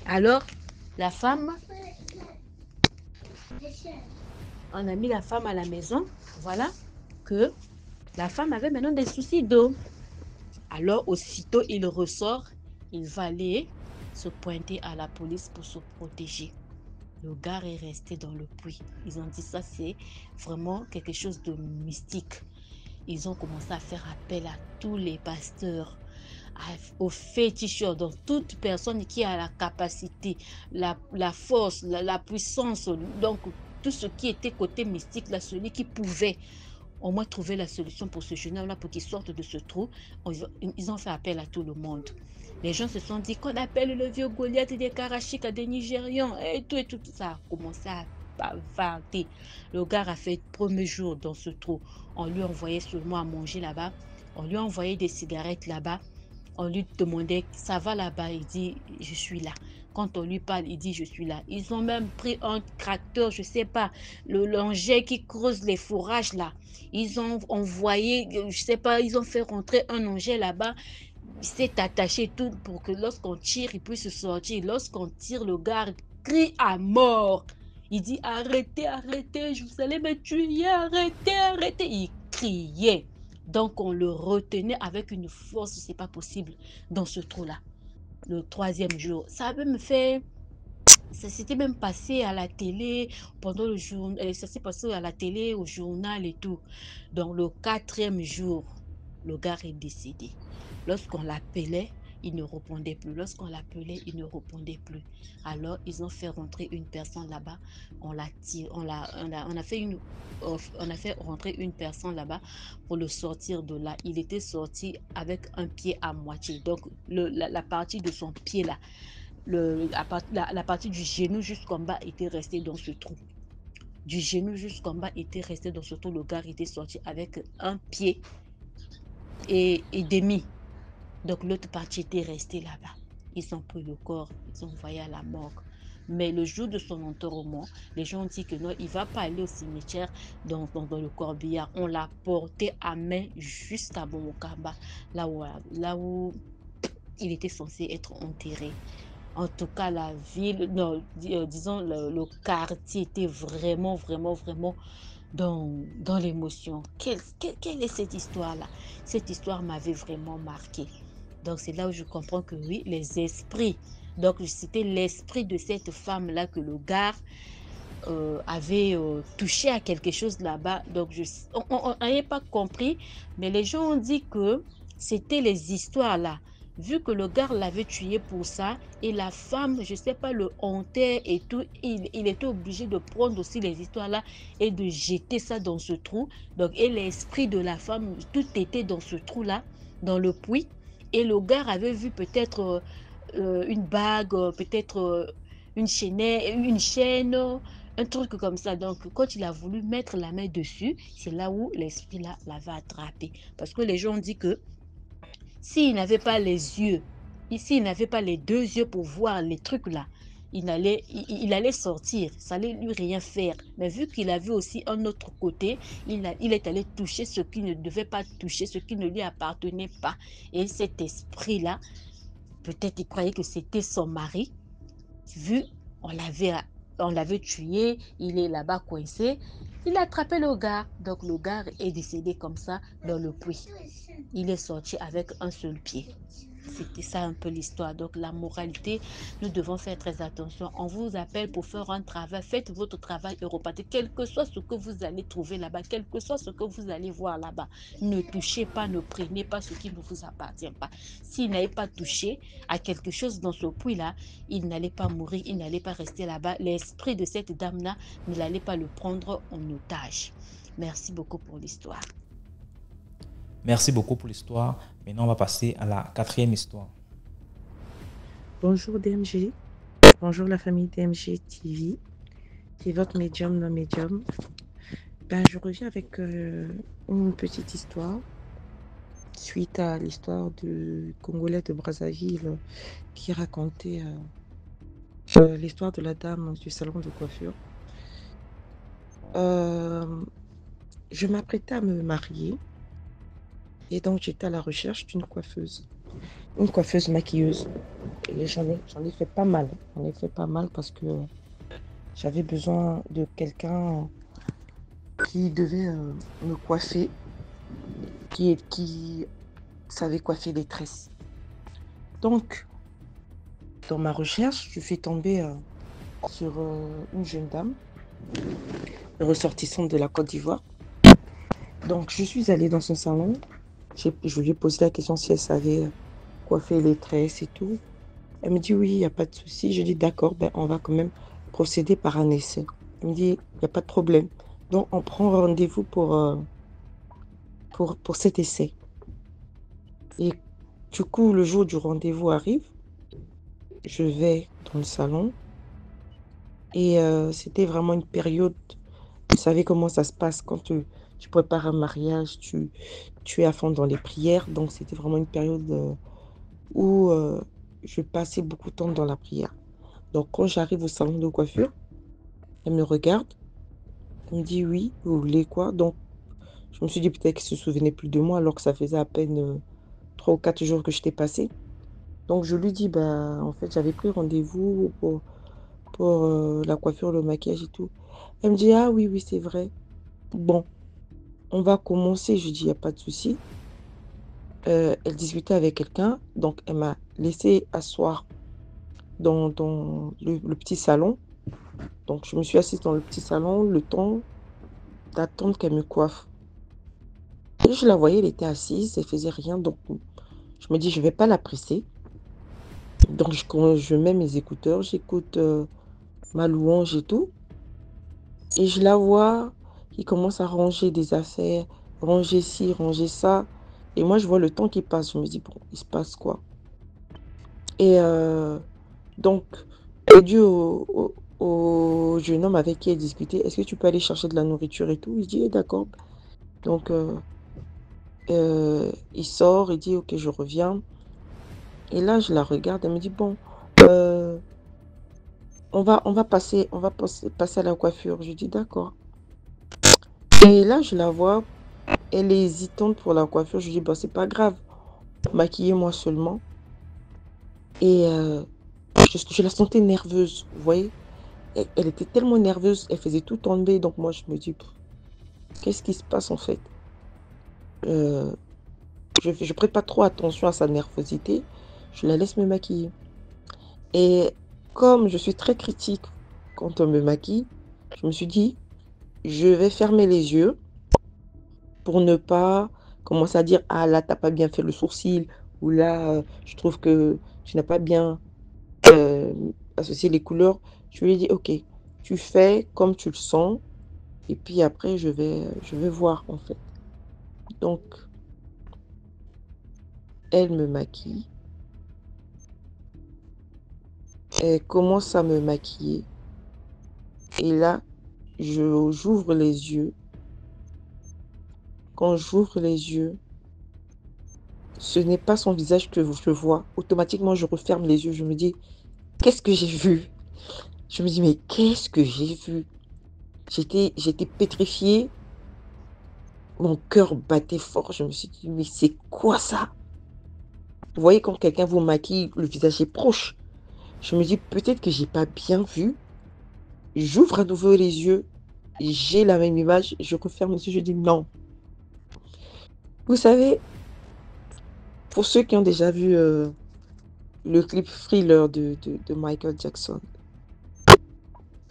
Alors, la femme, on a mis la femme à la maison. Voilà que la femme avait maintenant des soucis d'eau. Alors, aussitôt, il ressort, il va aller se pointer à la police pour se protéger. Le gars est resté dans le puits. Ils ont dit ça, c'est vraiment quelque chose de mystique. Ils ont commencé à faire appel à tous les pasteurs, aux féticheurs, donc toute personne qui a la capacité, la force, la puissance, donc tout ce qui était côté mystique, là, celui qui pouvait au moins trouver la solution pour ce jeune homme-là, pour qu'il sorte de ce trou. Ils ont fait appel à tout le monde. Les gens se sont dit qu'on appelle le vieux Goliath des Karachik à des Nigérians et tout ça a commencé à vanter. Le gars a fait le premier jour dans ce trou. On lui envoyait seulement à manger là-bas. On lui envoyait des cigarettes là-bas. On lui demandait, ça va là-bas? Il dit, je suis là. Quand on lui parle, il dit, je suis là. Ils ont même pris un tracteur, je ne sais pas, l'engin qui creuse les fourrages là. Ils ont envoyé, je ne sais pas, ils ont fait rentrer un engin là-bas. Il s'est attaché tout pour que lorsqu'on tire, il puisse sortir. Lorsqu'on tire, le gars crie à mort. Il dit, arrêtez, arrêtez, vous allez me tuer, arrêtez, arrêtez. Il criait. Donc, on le retenait avec une force, c'est pas possible, dans ce trou-là. Le troisième jour, ça avait me fait... Ça s'était même passé à la télé pendant le jour, ça s'est passé à la télé, au journal et tout. Donc, le quatrième jour, le gars est décédé. Lorsqu'on l'appelait, il ne répondait plus. Lorsqu'on l'appelait, il ne répondait plus. Alors, ils ont fait rentrer une personne là-bas. On a fait rentrer une personne là-bas pour le sortir de là. Il était sorti avec un pied à moitié. Donc, la partie de son pied là, la partie du genou jusqu'en bas était restée dans ce trou. Du genou jusqu'en bas était resté dans ce trou. Le gars était sorti avec un pied et demi. Donc l'autre partie était restée là-bas. Ils ont pris le corps, ils ont envoyé à la morgue. Mais le jour de son enterrement, les gens ont dit que non, il ne va pas aller au cimetière dans le corbillard. On l'a porté à main jusqu'à Bomokamba, là où il était censé être enterré. En tout cas, la ville, non, disons, le quartier était vraiment, vraiment, vraiment dans l'émotion. Quelle est cette histoire-là? Cette histoire m'avait vraiment marqué. Donc, c'est là où je comprends que oui, les esprits. Donc, c'était l'esprit de cette femme-là que le gars avait touché à quelque chose là-bas. Donc, on n'avait pas compris, mais les gens ont dit que c'était les histoires là. Vu que le gars l'avait tué pour ça, et la femme, je ne sais pas, le hantait et tout, il était obligé de prendre aussi les histoires là et de jeter ça dans ce trou. Donc, et l'esprit de la femme, tout était dans ce trou là, dans le puits. Et le gars avait vu peut-être une bague, peut-être une chaîne, un truc comme ça. Donc, quand il a voulu mettre la main dessus, c'est là où l'esprit l'avait attrapé. Parce que les gens ont dit que s'il n'avait pas les yeux, s'il n'avait pas les deux yeux pour voir les trucs là, il allait sortir, ça allait lui rien faire. Mais vu qu'il avait aussi un autre côté, il est allé toucher ce qu'il ne devait pas toucher, ce qui ne lui appartenait pas. Et cet esprit-là, peut-être il croyait que c'était son mari, vu on l'avait on l'avait tué, il est là-bas coincé. Il a attrapé le gars. Donc le gars est décédé comme ça dans le puits. Il est sorti avec un seul pied. C'était ça un peu l'histoire. Donc la moralité, nous devons faire très attention. On vous appelle pour faire un travail. Faites votre travail européen. Quel que soit ce que vous allez trouver là-bas, quel que soit ce que vous allez voir là-bas, ne touchez pas, ne prenez pas ce qui ne vous appartient pas. S'il n'avait pas touché à quelque chose dans ce puits-là, il n'allait pas mourir, il n'allait pas rester là-bas. L'esprit de cette dame-là ne l'allait pas le prendre en otage. Merci beaucoup pour l'histoire. Merci beaucoup pour l'histoire. Maintenant, on va passer à la quatrième histoire. Bonjour DMG. Bonjour la famille DMG TV. C'est votre médium, non médium. Je reviens avec une petite histoire suite à l'histoire du Congolais de Brazzaville qui racontait l'histoire de la dame du salon de coiffure. Je m'apprêtais à me marier et donc j'étais à la recherche d'une coiffeuse maquilleuse. Et j'en ai fait pas mal. J'en ai fait pas mal parce que j'avais besoin de quelqu'un qui devait me coiffer, qui savait coiffer les tresses. Donc, dans ma recherche, je suis tombée sur une jeune dame ressortissante de la Côte d'Ivoire. Donc, je suis allée dans son salon. Je lui ai posé la question si elle savait coiffer les tresses et tout. Elle me dit oui, il n'y a pas de souci. Je dis d'accord, on va quand même procéder par un essai. Elle me dit, il n'y a pas de problème. Donc, on prend rendez-vous pour cet essai. Et du coup, le jour du rendez-vous arrive. Je vais dans le salon. Et c'était vraiment une période, vous savez comment ça se passe quand tu prépares un mariage, tu es à fond dans les prières. Donc, c'était vraiment une période où je passais beaucoup de temps dans la prière. Donc, quand j'arrive au salon de coiffure, elle me regarde, elle me dit oui, vous voulez quoi? Donc, je me suis dit peut-être qu'elle ne se souvenait plus de moi alors que ça faisait à peine 3 ou 4 jours que j'étais passée. Donc, je lui dis, en fait, j'avais pris rendez-vous pour la coiffure, le maquillage et tout. Elle me dit, ah oui, oui, c'est vrai. Bon, on va commencer. Je dis, il n'y a pas de souci. Elle discutait avec quelqu'un, donc elle m'a laissé asseoir dans le petit salon. Donc, je me suis assise dans le petit salon, le temps d'attendre qu'elle me coiffe. Et je la voyais, elle était assise, elle faisait rien. Donc, je me dis, je ne vais pas la presser. Donc, je mets mes écouteurs, j'écoute ma louange et tout. Et je la vois qui commence à ranger des affaires, ranger ci, ranger ça. Et moi, je vois le temps qui passe. Je me dis, bon, il se passe quoi? Et donc, j'ai dit au jeune homme avec qui elle discutait, est-ce que tu peux aller chercher de la nourriture et tout? Il dit, d'accord. Donc, il sort, il dit, ok, je reviens. Et là, je la regarde, elle me dit, bon, on passer à la coiffure. Je dis d'accord. Et là, je la vois, elle est hésitante pour la coiffure. Je dis, bah, c'est pas grave, maquillez-moi seulement. Et je la sentais nerveuse, vous voyez. Elle était tellement nerveuse, elle faisait tout tomber. Donc moi, je me dis, qu'est-ce qui se passe en fait? Euh, je prête pas trop attention à sa nervosité. Je la laisse me maquiller. Et comme je suis très critique quand on me maquille, je me suis dit, je vais fermer les yeux pour ne pas commencer à dire, ah là, t'as pas bien fait le sourcil, ou là, je trouve que tu n'as pas bien euh, associé les couleurs. Je lui ai dit, ok, tu fais comme tu le sens, et puis après, je vais voir en fait. Donc, elle me maquille, elle commence à me maquiller, et là, j'ouvre les yeux. Quand j'ouvre les yeux, ce n'est pas son visage que je vois. Automatiquement, je referme les yeux. Je me dis, qu'est-ce que j'ai vu? Je me dis, mais qu'est-ce que j'ai vu? J'étais pétrifiée. Mon cœur battait fort. Je me suis dit, mais c'est quoi ça? Vous voyez, quand quelqu'un vous maquille, le visage est proche. Je me dis, peut-être que j'ai pas bien vu. J'ouvre à nouveau les yeux. J'ai la même image. Je referme les yeux. Je dis, non. Vous savez, pour ceux qui ont déjà vu le clip Thriller de Michael Jackson,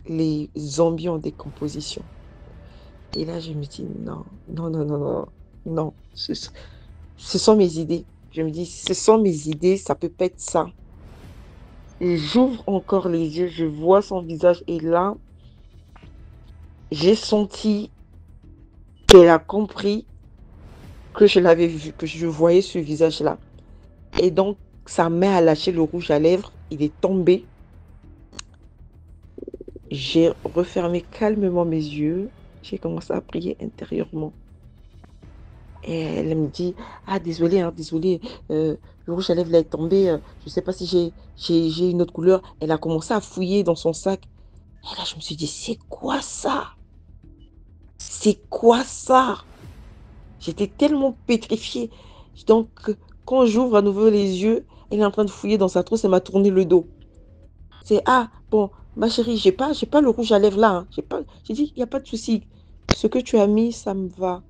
les zombies en décomposition. Et là, je me dis, non, non, non, non, non, non, ce sont mes idées. Je me dis, ce sont mes idées, ça peut pas être ça. Et j'ouvre encore les yeux, je vois son visage et là, j'ai senti qu'elle a compris que je l'avais vu, que je voyais ce visage-là. Et donc, sa main a lâché le rouge à lèvres, il est tombé. J'ai refermé calmement mes yeux, j'ai commencé à prier intérieurement. Et elle me dit, ah désolé, hein, désolé, le rouge à lèvres là est tombé, je ne sais pas si j'ai une autre couleur. Elle a commencé à fouiller dans son sac. Et là, je me suis dit, c'est quoi ça? C'est quoi ça? J'étais tellement pétrifiée. Donc, quand j'ouvre à nouveau les yeux, elle est en train de fouiller dans sa trousse, elle m'a tourné le dos. C'est, ah, bon, ma chérie, j'ai pas le rouge à lèvres là. Hein. J'ai dit, il n'y a pas de souci. Ce que tu as mis, ça me va.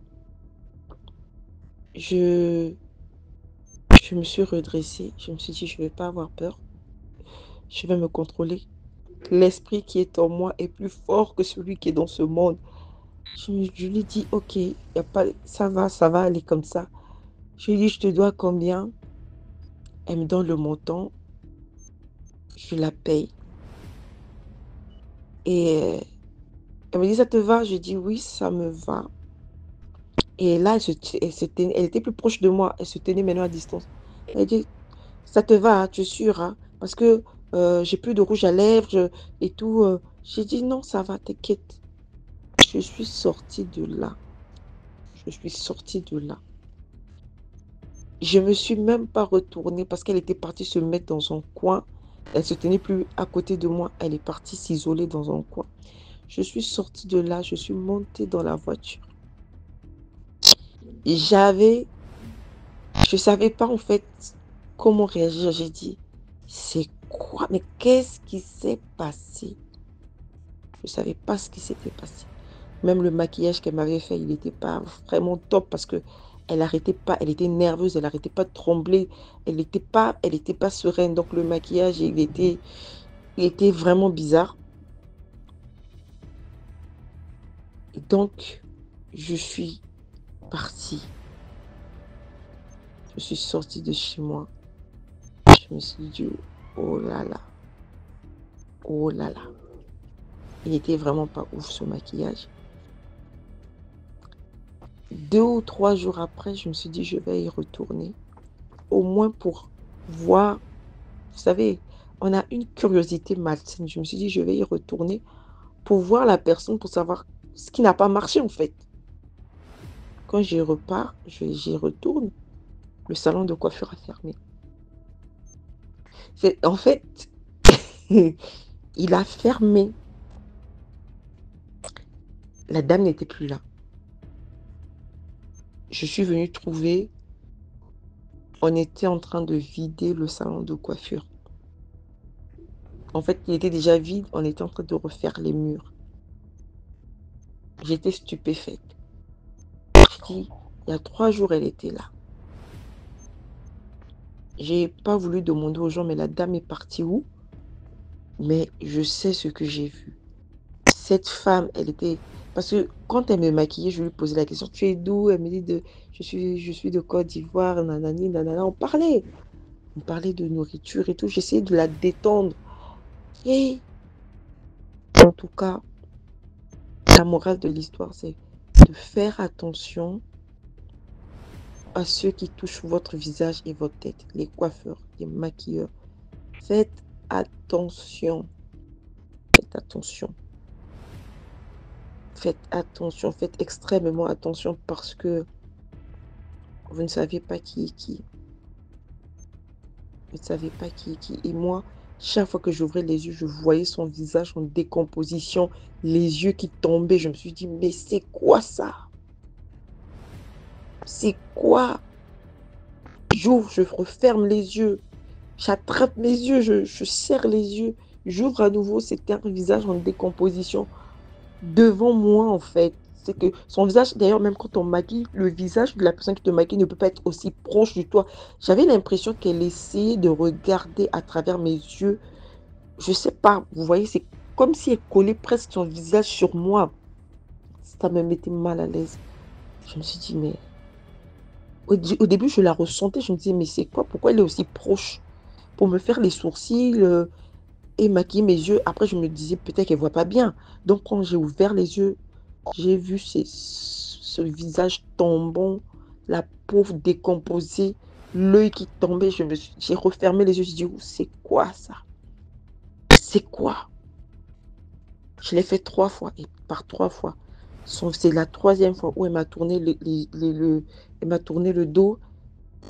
Je, je me suis redressée. Je me suis dit, je ne vais pas avoir peur. Je vais me contrôler. L'esprit qui est en moi est plus fort que celui qui est dans ce monde. Je lui dis, ok, y a pas, ça va aller comme ça. Je lui dis, je te dois combien? Elle me donne le montant. Je la paye. Et elle me dit, ça te va? Je dis, oui, ça me va. Et là, elle était plus proche de moi. Elle se tenait maintenant à distance. Elle dit, ça te va, hein, tu es sûre, hein? Parce que j'ai plus de rouge à lèvres et tout. J'ai dit, non, ça va, t'inquiète. Je suis sortie de là. Je suis sortie de là. Je me suis même pas retournée parce qu'elle était partie se mettre dans un coin. Elle se tenait plus à côté de moi. Elle est partie s'isoler dans un coin. Je suis sortie de là. Je suis montée dans la voiture. Et je savais pas en fait comment réagir. J'ai dit, c'est quoi? Mais qu'est-ce qui s'est passé? Je savais pas ce qui s'était passé. Même le maquillage qu'elle m'avait fait, il n'était pas vraiment top parce que elle arrêtait pas, elle était nerveuse, elle n'arrêtait pas de trembler, elle n'était pas sereine. Donc le maquillage, il était vraiment bizarre. Et donc, je suis partie. Je suis sortie de chez moi. Je me suis dit, oh là là, oh là là. Il n'était vraiment pas ouf ce maquillage. 2 ou 3 jours après, je me suis dit, je vais y retourner. Au moins pour voir, vous savez, on a une curiosité malsaine. Je me suis dit, je vais y retourner pour voir la personne, pour savoir ce qui n'a pas marché en fait. Quand j'y repars, j'y retourne, le salon de coiffure a fermé. En fait, Il a fermé. La dame n'était plus là. Je suis venue trouver, on était en train de vider le salon de coiffure. En fait, il était déjà vide, on était en train de refaire les murs. J'étais stupéfaite. Je dis, il y a 3 jours, elle était là. J'ai pas voulu demander aux gens, mais la dame est partie où? Mais je sais ce que j'ai vu. Cette femme, elle était... Parce que quand elle me maquillait, je lui posais la question, tu es d'où? Elle me dit, je suis de Côte d'Ivoire, nanani, nanana. On parlait de nourriture et tout. J'essayais de la détendre. Et en tout cas, la morale de l'histoire, c'est de faire attention à ceux qui touchent votre visage et votre tête. Les coiffeurs, les maquilleurs. Faites attention. Faites attention. Faites attention. Faites extrêmement attention parce que vous ne savez pas qui est qui. Vous ne savez pas qui est qui. Et moi, chaque fois que j'ouvrais les yeux, je voyais son visage en décomposition, les yeux qui tombaient. Je me suis dit, mais c'est quoi ça? C'est quoi? J'ouvre, je referme les yeux. J'attrape mes yeux, je serre les yeux. J'ouvre à nouveau, c'était un visage en décomposition devant moi, en fait. C'est que son visage, d'ailleurs, même quand on maquille, le visage de la personne qui te maquille ne peut pas être aussi proche de toi. J'avais l'impression qu'elle essayait de regarder à travers mes yeux. Je sais pas, vous voyez, c'est comme si elle collait presque son visage sur moi. Ça me mettait mal à l'aise. Je me suis dit, mais... Au début, je la ressentais, je me disais, mais c'est quoi? Pourquoi elle est aussi proche? Pour me faire les sourcils et maquiller mes yeux. Après, je me disais, peut-être qu'elle voit pas bien. Donc, quand j'ai ouvert les yeux, j'ai vu ce visage tombant, la pauvre décomposée, l'œil qui tombait. J'ai refermé les yeux, j'ai dit, c'est quoi ça? C'est quoi? Je l'ai fait 3 fois et par 3 fois. C'est la 3e fois où elle m'a tourné elle m'a tourné le dos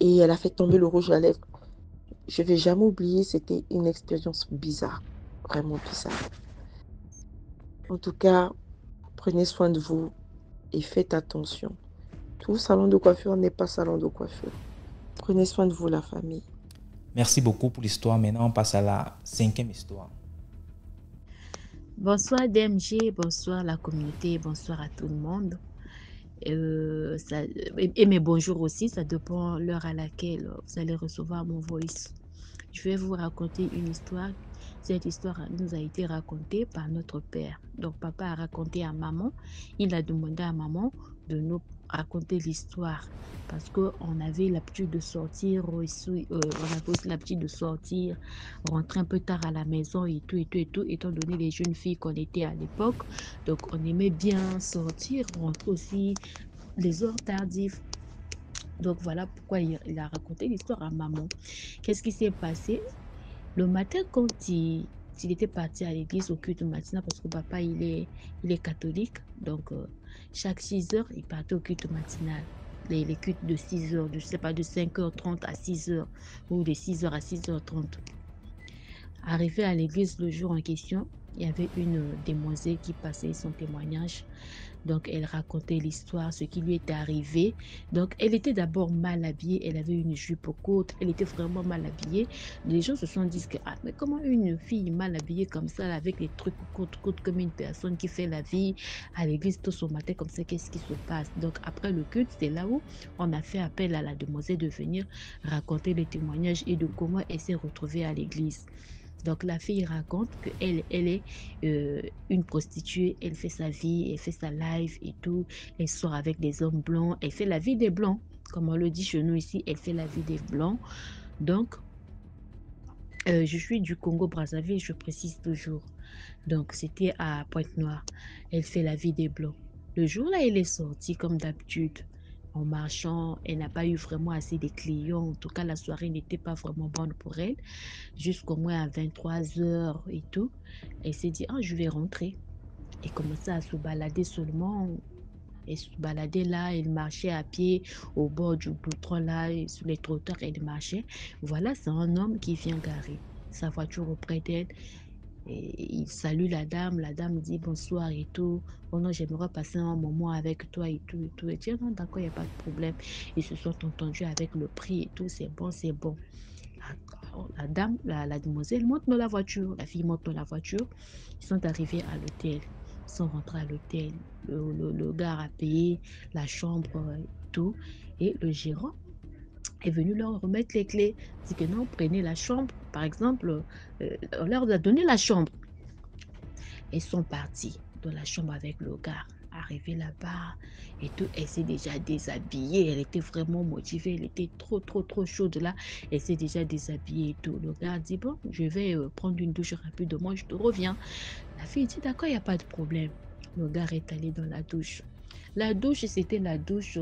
et elle a fait tomber le rouge à lèvres. Je vais jamais oublier, c'était une expérience bizarre, vraiment bizarre. En tout cas, prenez soin de vous et faites attention. Tout salon de coiffure n'est pas salon de coiffure. Prenez soin de vous, la famille. Merci beaucoup pour l'histoire. Maintenant, on passe à la 5e histoire. Bonsoir DMG, bonsoir la communauté, bonsoir à tout le monde. Et mes bonjours aussi, ça dépend l'heure à laquelle vous allez recevoir mon voice. Je vais vous raconter une histoire. Cette histoire nous a été racontée par notre père. Donc papa a raconté à maman, il a demandé à maman de nous raconter l'histoire parce qu'on avait l'habitude de sortir aussi, on avait aussi l'habitude de sortir, rentrer un peu tard à la maison et tout, étant donné les jeunes filles qu'on était à l'époque. Donc on aimait bien sortir, rentrer aussi les heures tardives. Donc voilà pourquoi il a raconté l'histoire à maman. Qu'est-ce qui s'est passé? Le matin, quand il était parti à l'église au culte matinal, parce que papa, il est catholique, donc chaque 6 heures, il partait au culte matinal. Les cultes de 6 heures, je ne sais pas, de 5h30 à 6 heures, ou de 6 heures à 6h30. Arrivé à l'église le jour en question, il y avait une demoiselle qui passait son témoignage. Donc, elle racontait l'histoire, ce qui lui était arrivé. Donc, elle était d'abord mal habillée. Elle avait une jupe courte. Elle était vraiment mal habillée. Les gens se sont dit que, ah, mais comment une fille mal habillée comme ça, avec les trucs courts, comme une personne qui fait la vie à l'église tout son matin, comme ça, qu'est-ce qui se passe? Donc, après le culte, c'est là où on a fait appel à la demoiselle de venir raconter les témoignages et de comment elle s'est retrouvée à l'église. Donc la fille raconte qu'elle est une prostituée, elle fait sa vie, elle fait sa life et tout, elle sort avec des hommes blancs, elle fait la vie des blancs, comme on le dit chez nous ici, elle fait la vie des blancs. Donc, je suis du Congo-Brazzaville, je précise toujours. Donc c'était à Pointe-Noire, elle fait la vie des blancs. Le jour-là, elle est sortie comme d'habitude. En marchant, elle n'a pas eu vraiment assez de clients. En tout cas, la soirée n'était pas vraiment bonne pour elle. Jusqu'au moins à 23h et tout. Elle s'est dit, ah, je vais rentrer. Elle commençait à se balader seulement. Elle se baladait là, elle marchait à pied au bord du goudron là, sur les trottoirs, elle marchait. Voilà, c'est un homme qui vient garer sa voiture auprès d'elle. Et il salue la dame dit bonsoir et tout. Oh non, j'aimerais passer un moment avec toi et tout et tout. Et dit non, d'accord, il n'y a pas de problème. Ils se sont entendus avec le prix et tout, c'est bon, c'est bon. La dame, la demoiselle monte dans la voiture, la fille monte dans la voiture. Ils sont arrivés à l'hôtel, ils sont rentrés à l'hôtel. Le gars a payé la chambre et tout. Et le gérant est venu leur remettre les clés. Il dit que non, prenez la chambre. Par exemple, on leur a donné la chambre. Ils sont partis dans la chambre avec le gars. Arrivée là-bas et tout, elle s'est déjà déshabillée. Elle était vraiment motivée. Elle était trop chaude là. Elle s'est déjà déshabillée et tout. Le gars dit, bon, je vais prendre une douche rapidement, je te reviens. La fille dit, d'accord, il n'y a pas de problème. Le gars est allé dans la douche. La douche, c'était la douche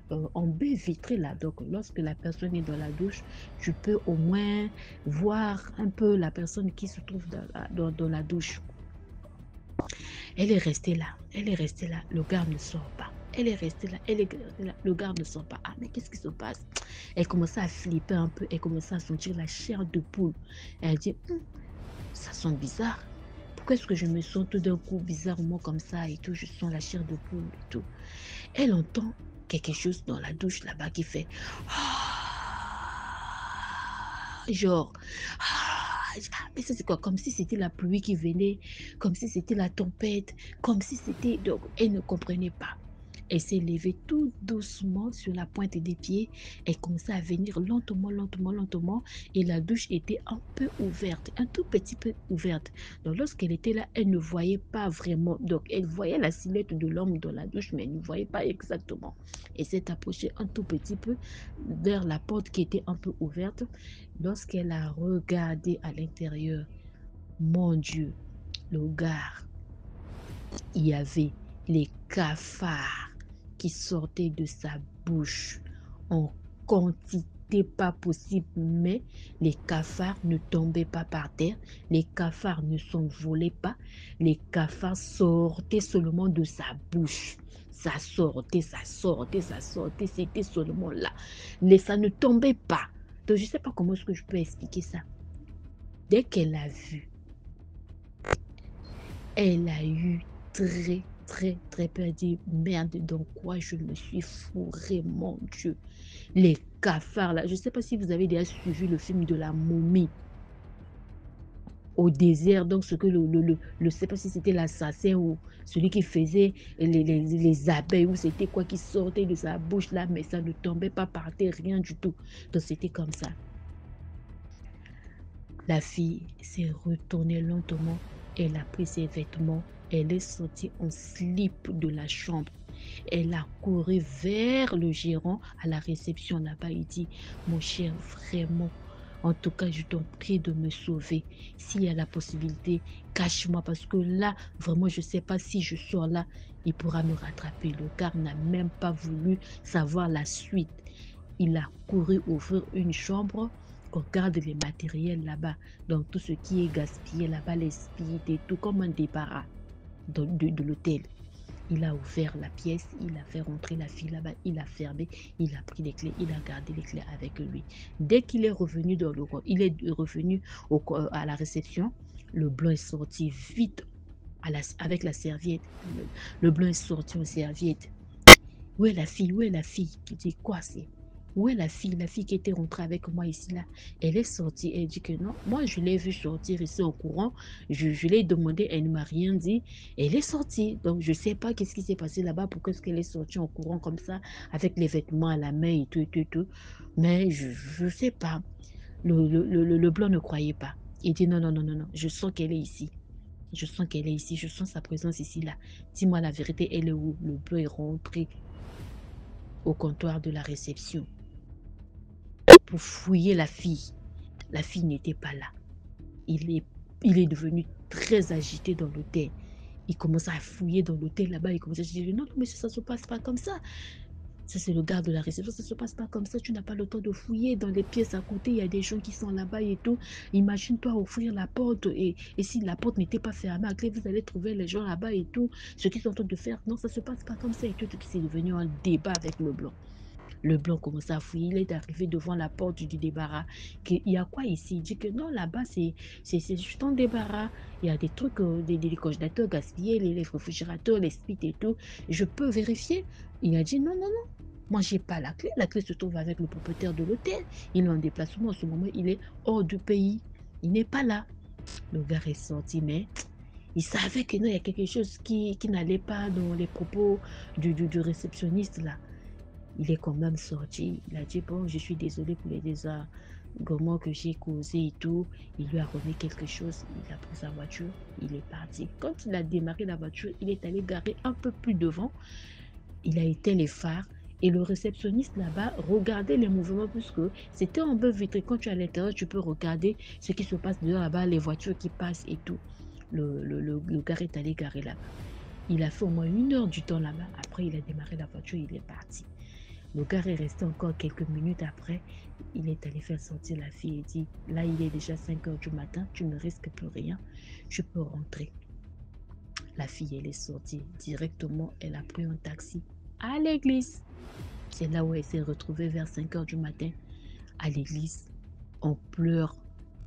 en baie vitrée là. Donc, lorsque la personne est dans la douche, tu peux au moins voir un peu la personne qui se trouve dans la douche. Elle est restée là. Elle est restée là. Le gars ne sort pas. Elle est restée là. Elle est restée là. Le gars ne sort pas. Ah, mais qu'est-ce qui se passe? Elle commençait à flipper un peu. Elle commençait à sentir la chair de poule. Elle dit, ça sent bizarre. Pourquoi est-ce que je me sens tout d'un coup bizarrement comme ça et tout? Je sens la chair de poule et tout. Elle entend quelque chose dans la douche là-bas qui fait genre mais ça c'est quoi? Comme si c'était la pluie qui venait, comme si c'était la tempête, comme si c'était... Donc elle ne comprenait pas. Elle s'est levée tout doucement sur la pointe des pieds. Elle commençait à venir lentement. Et la douche était un peu ouverte, un tout petit peu ouverte. Donc lorsqu'elle était là, elle ne voyait pas vraiment. Donc elle voyait la silhouette de l'homme dans la douche, mais elle ne voyait pas exactement. Elle s'est approchée un tout petit peu vers la porte qui était un peu ouverte. Lorsqu'elle a regardé à l'intérieur, mon Dieu, le gars, il y avait les cafards qui sortaient de sa bouche en quantité pas possible, mais les cafards ne tombaient pas par terre, les cafards ne s'envolaient pas, les cafards sortaient seulement de sa bouche. Ça sortait, c'était seulement là. Mais ça ne tombait pas. Donc, je ne sais pas comment est-ce que je peux expliquer ça. Dès qu'elle a vu, elle a eu très peur. Elle dit, merde, dans quoi je me suis fourrée, mon Dieu. Les cafards, là. Je ne sais pas si vous avez déjà suivi le film de la momie au désert. Donc, ce que je ne sais pas si c'était l'assassin ou celui qui faisait les abeilles ou c'était quoi qui sortait de sa bouche, là, mais ça ne tombait pas par terre, rien du tout. Donc, c'était comme ça. La fille s'est retournée lentement. Elle a pris ses vêtements. Elle est sortie en slip de la chambre. Elle a couru vers le gérant à la réception là-bas. Il dit, mon cher, vraiment, en tout cas, je t'en prie de me sauver. S'il y a la possibilité, cache-moi parce que là, vraiment, je ne sais pas si je sors là, il pourra me rattraper. Le gars n'a même pas voulu savoir la suite. Il a couru ouvrir une chambre. Regarde les matériels là-bas, donc tout ce qui est gaspillé là-bas, les spirites et tout, comme un débarras de l'hôtel. Il a ouvert la pièce, il a fait rentrer la fille là-bas, il a fermé, il a pris les clés, il a gardé les clés avec lui. Dès qu'il est revenu à la réception, le blanc est sorti vite avec la serviette. Le blanc est sorti en serviette. Où est la fille? Où est la fille? Il dit, quoi c'est? Où est la fille? La fille qui était rentrée avec moi ici, là. Elle est sortie. Elle dit que non. Moi, je l'ai vue sortir ici en courant. Je l'ai demandé. Elle ne m'a rien dit. Elle est sortie. Donc, je ne sais pas qu'est-ce qui s'est passé là-bas. Pourquoi est-ce qu'elle est sortie en courant comme ça, avec les vêtements à la main et tout. Mais je ne sais pas. Le blanc ne croyait pas. Il dit non. Je sens qu'elle est ici. Je sens qu'elle est ici. Je sens sa présence ici, là. Dis-moi la vérité. Elle est où? Le blanc est rentré au comptoir de la réception pour fouiller la fille. La fille n'était pas là. Il est devenu très agité dans l'hôtel. Il commence à fouiller dans l'hôtel là-bas. Il commence à dire non, mais ça ne se passe pas comme ça. Ça, c'est le garde de la réception. Ça ne se passe pas comme ça. Tu n'as pas le temps de fouiller dans les pièces à côté. Il y a des gens qui sont là-bas et tout. Imagine-toi ouvrir la porte. Et si la porte n'était pas fermée à clé, vous allez trouver les gens là-bas et tout. Ce qu'ils sont en train de faire. Non, ça ne se passe pas comme ça et tout. C'est devenu un débat avec le blanc. Le blanc commençait à fouiller. Il est arrivé devant la porte du débarras. Il y a quoi ici? Il dit que non, là-bas, c'est juste un débarras. Il y a des trucs, des congélateurs gaspillés, les réfrigérateurs, les spites et tout. Je peux vérifier? Il a dit non, non, non. Moi, j'ai pas la clé. La clé se trouve avec le propriétaire de l'hôtel. Il est en déplacement. En ce moment, il est hors du pays. Il n'est pas là. Le gars est sorti, mais il savait qu'il y a quelque chose qui n'allait pas dans les propos du réceptionniste là. Il est quand même sorti. Il a dit, bon, je suis désolé pour les désagréments que j'ai causés et tout. Il lui a remis quelque chose. Il a pris sa voiture. Il est parti. Quand il a démarré la voiture, il est allé garer un peu plus devant. Il a éteint les phares. Et le réceptionniste là-bas regardait les mouvements puisque c'était en bas vitré. Quand tu es à l'intérieur, tu peux regarder ce qui se passe dehors là-bas, les voitures qui passent et tout. Le gars est allé garer là-bas. Il a fait au moins 1 heure du temps là-bas. Après, il a démarré la voiture, il est parti. Le gars est resté encore quelques minutes après. Il est allé faire sortir la fille et dit, là, il est déjà 5 heures du matin, tu ne risques plus rien, tu peux rentrer. La fille, elle est sortie directement, elle a pris un taxi à l'église. C'est là où elle s'est retrouvée vers 5 heures du matin à l'église. On pleure.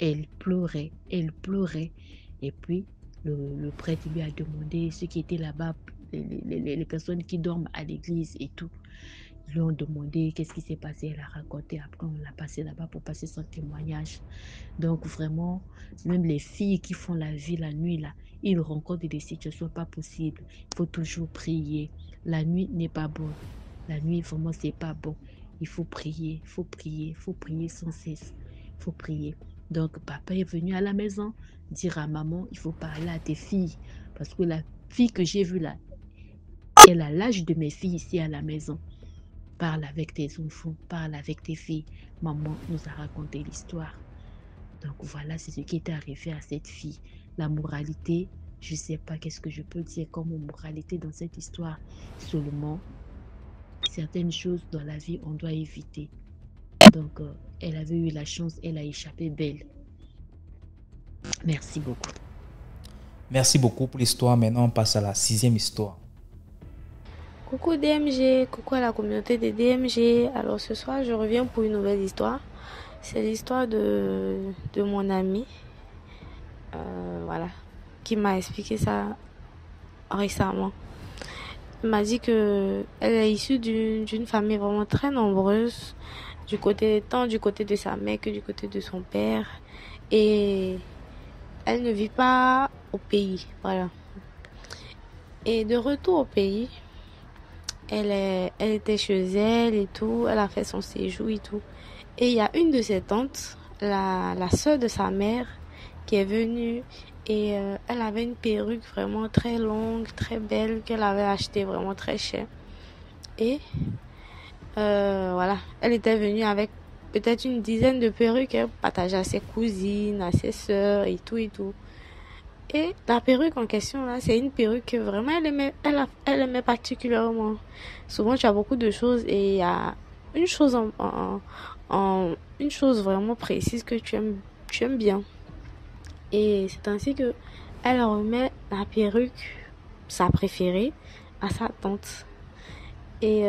Elle pleurait. Et puis, le prêtre lui a demandé ceux qui étaient là-bas, les personnes qui dorment à l'église et tout. Ils lui ont demandé qu'est-ce qui s'est passé. Elle a raconté. Après, on l'a passé là-bas pour passer son témoignage. Donc, vraiment, même les filles qui font la vie la nuit, là, ils rencontrent des situations pas possibles. Il faut toujours prier. La nuit n'est pas bonne. La nuit, vraiment, c'est pas bon. Il faut prier, sans cesse. Il faut prier. Donc, papa est venu à la maison dire à maman, il faut parler à tes filles. Parce que la fille que j'ai vue là, elle a l'âge de mes filles ici à la maison. Parle avec tes enfants, parle avec tes filles. Maman nous a raconté l'histoire. Donc, voilà, c'est ce qui est arrivé à cette fille. La moralité, je ne sais pas qu'est-ce que je peux dire comme moralité dans cette histoire. Seulement, certaines choses dans la vie, on doit éviter. Donc, elle avait eu la chance, elle a échappé belle. Merci beaucoup. Merci beaucoup pour l'histoire. Maintenant, on passe à la 6e histoire. Coucou DMG, coucou à la communauté des DMG. Alors ce soir, je reviens pour une nouvelle histoire. C'est l'histoire de mon ami, voilà, qui m'a expliqué ça récemment. Il m'a dit que elle est issue d'une famille vraiment très nombreuse, tant du côté de sa mère que du côté de son père. Et elle ne vit pas au pays, voilà. Et de retour au pays, elle était chez elle et tout, elle a fait son séjour et tout. Et il y a une de ses tantes, la sœur de sa mère, qui est venue et elle avait une perruque vraiment très longue, très belle, qu'elle avait achetée vraiment très cher. Et voilà, elle était venue avec peut-être une dizaine de perruques, elle partageait à ses cousines, à ses sœurs et tout et tout. Et la perruque en question là, c'est une perruque que vraiment elle aimait particulièrement. Souvent tu as beaucoup de choses et il y a une chose une chose vraiment précise que tu aimes bien. Et c'est ainsi que elle remet la perruque, sa préférée, à sa tante. Et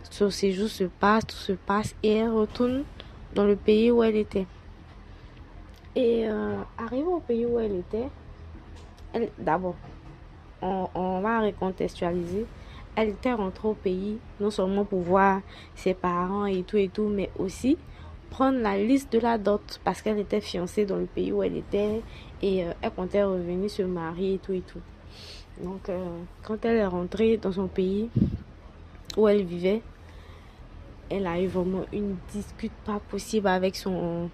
son séjour tout se passe et elle retourne dans le pays où elle était. Et arrivée au pays où elle était, d'abord, on va recontextualiser. Elle était rentrée au pays, non seulement pour voir ses parents et tout, mais aussi prendre la liste de la dot, parce qu'elle était fiancée dans le pays où elle était, et elle comptait revenir se marier et tout. Donc, quand elle est rentrée dans son pays où elle vivait, elle a eu vraiment une dispute pas possible avec son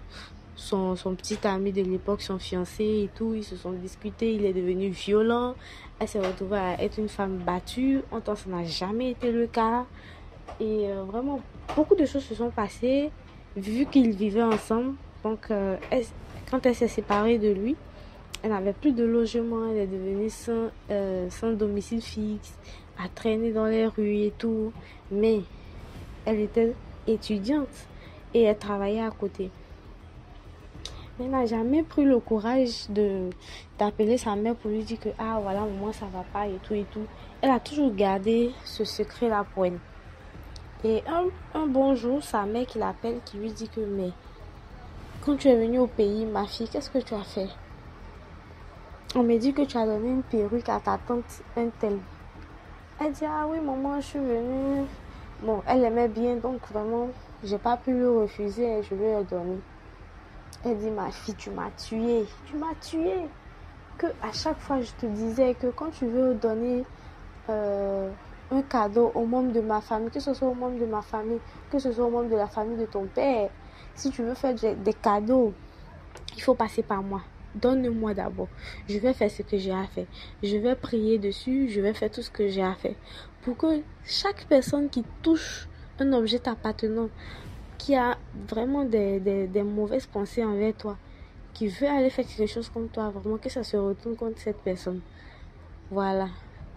petit ami de l'époque, son fiancé et tout. Ils se sont disputés, il est devenu violent. Elle s'est retrouvée à être une femme battue. En temps, ça n'a jamais été le cas. Et vraiment, beaucoup de choses se sont passées vu qu'ils vivaient ensemble. Donc, quand elle s'est séparée de lui, elle n'avait plus de logement. Elle est devenue sans domicile fixe, à traîner dans les rues et tout. Mais elle était étudiante et elle travaillait à côté. Elle n'a jamais pris le courage d'appeler sa mère pour lui dire que voilà, maman, ça va pas et tout. Elle a toujours gardé ce secret là pour elle. Et un bon jour, sa mère qui l'appelle, qui lui dit que, mais quand tu es venue au pays, ma fille, qu'est-ce que tu as fait? On me dit que tu as donné une perruque à ta tante un tel. Elle dit, ah oui, maman, je suis venue. Bon, elle aimait bien, donc vraiment, j'ai pas pu lui refuser et je lui ai donné. Elle dit, ma fille, tu m'as tuée. Tu m'as tuée. Que à chaque fois, je te disais que quand tu veux donner un cadeau aux membres de ma famille, que ce soit aux membres de ma famille, que ce soit aux membres de la famille de ton père, si tu veux faire des cadeaux, il faut passer par moi. Donne-moi d'abord. Je vais faire ce que j'ai à faire. Je vais prier dessus. Je vais faire tout ce que j'ai à faire. Pour que chaque personne qui touche un objet t'appartenant, qui a vraiment des mauvaises pensées envers toi, qui veut aller faire quelque chose contre toi, vraiment que ça se retourne contre cette personne. Voilà.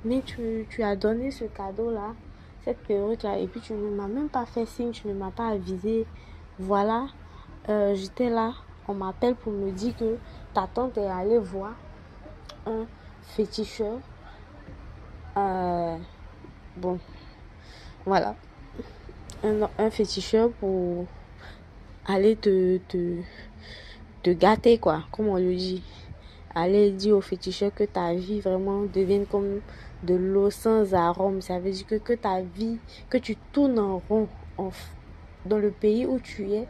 Mais tu as donné ce cadeau-là, cette perruque-là, et puis tu ne m'as même pas fait signe, tu ne m'as pas avisé. Voilà. J'étais là. On m'appelle pour me dire que ta tante est allée voir un féticheur. Bon, voilà. Un féticheur pour aller te gâter, quoi, comme on le dit. Aller dire au féticheur que ta vie vraiment devienne comme de l'eau sans arôme. Ça veut dire que ta vie, que tu tournes en rond dans le pays où tu es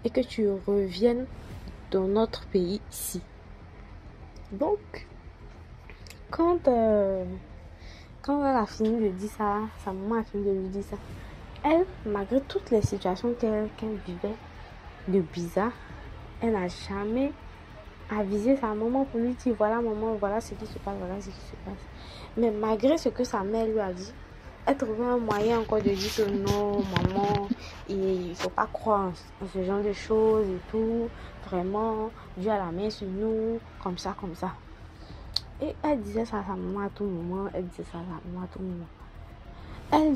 et que tu reviennes dans notre pays ici. Donc, quand elle a fini de dire ça, sa maman a fini de lui dire ça, elle, malgré toutes les situations qu'elle vivait de bizarre, elle n'a jamais avisé sa maman pour lui dire, voilà maman, voilà ce qui se passe, voilà ce qui se passe. Mais malgré ce que sa mère lui a dit, elle trouvait un moyen encore de dire que non, maman, il ne faut pas croire en ce genre de choses et tout. Vraiment, Dieu a la main sur nous, comme ça, comme ça. Et elle disait ça à sa maman à tout moment. Elle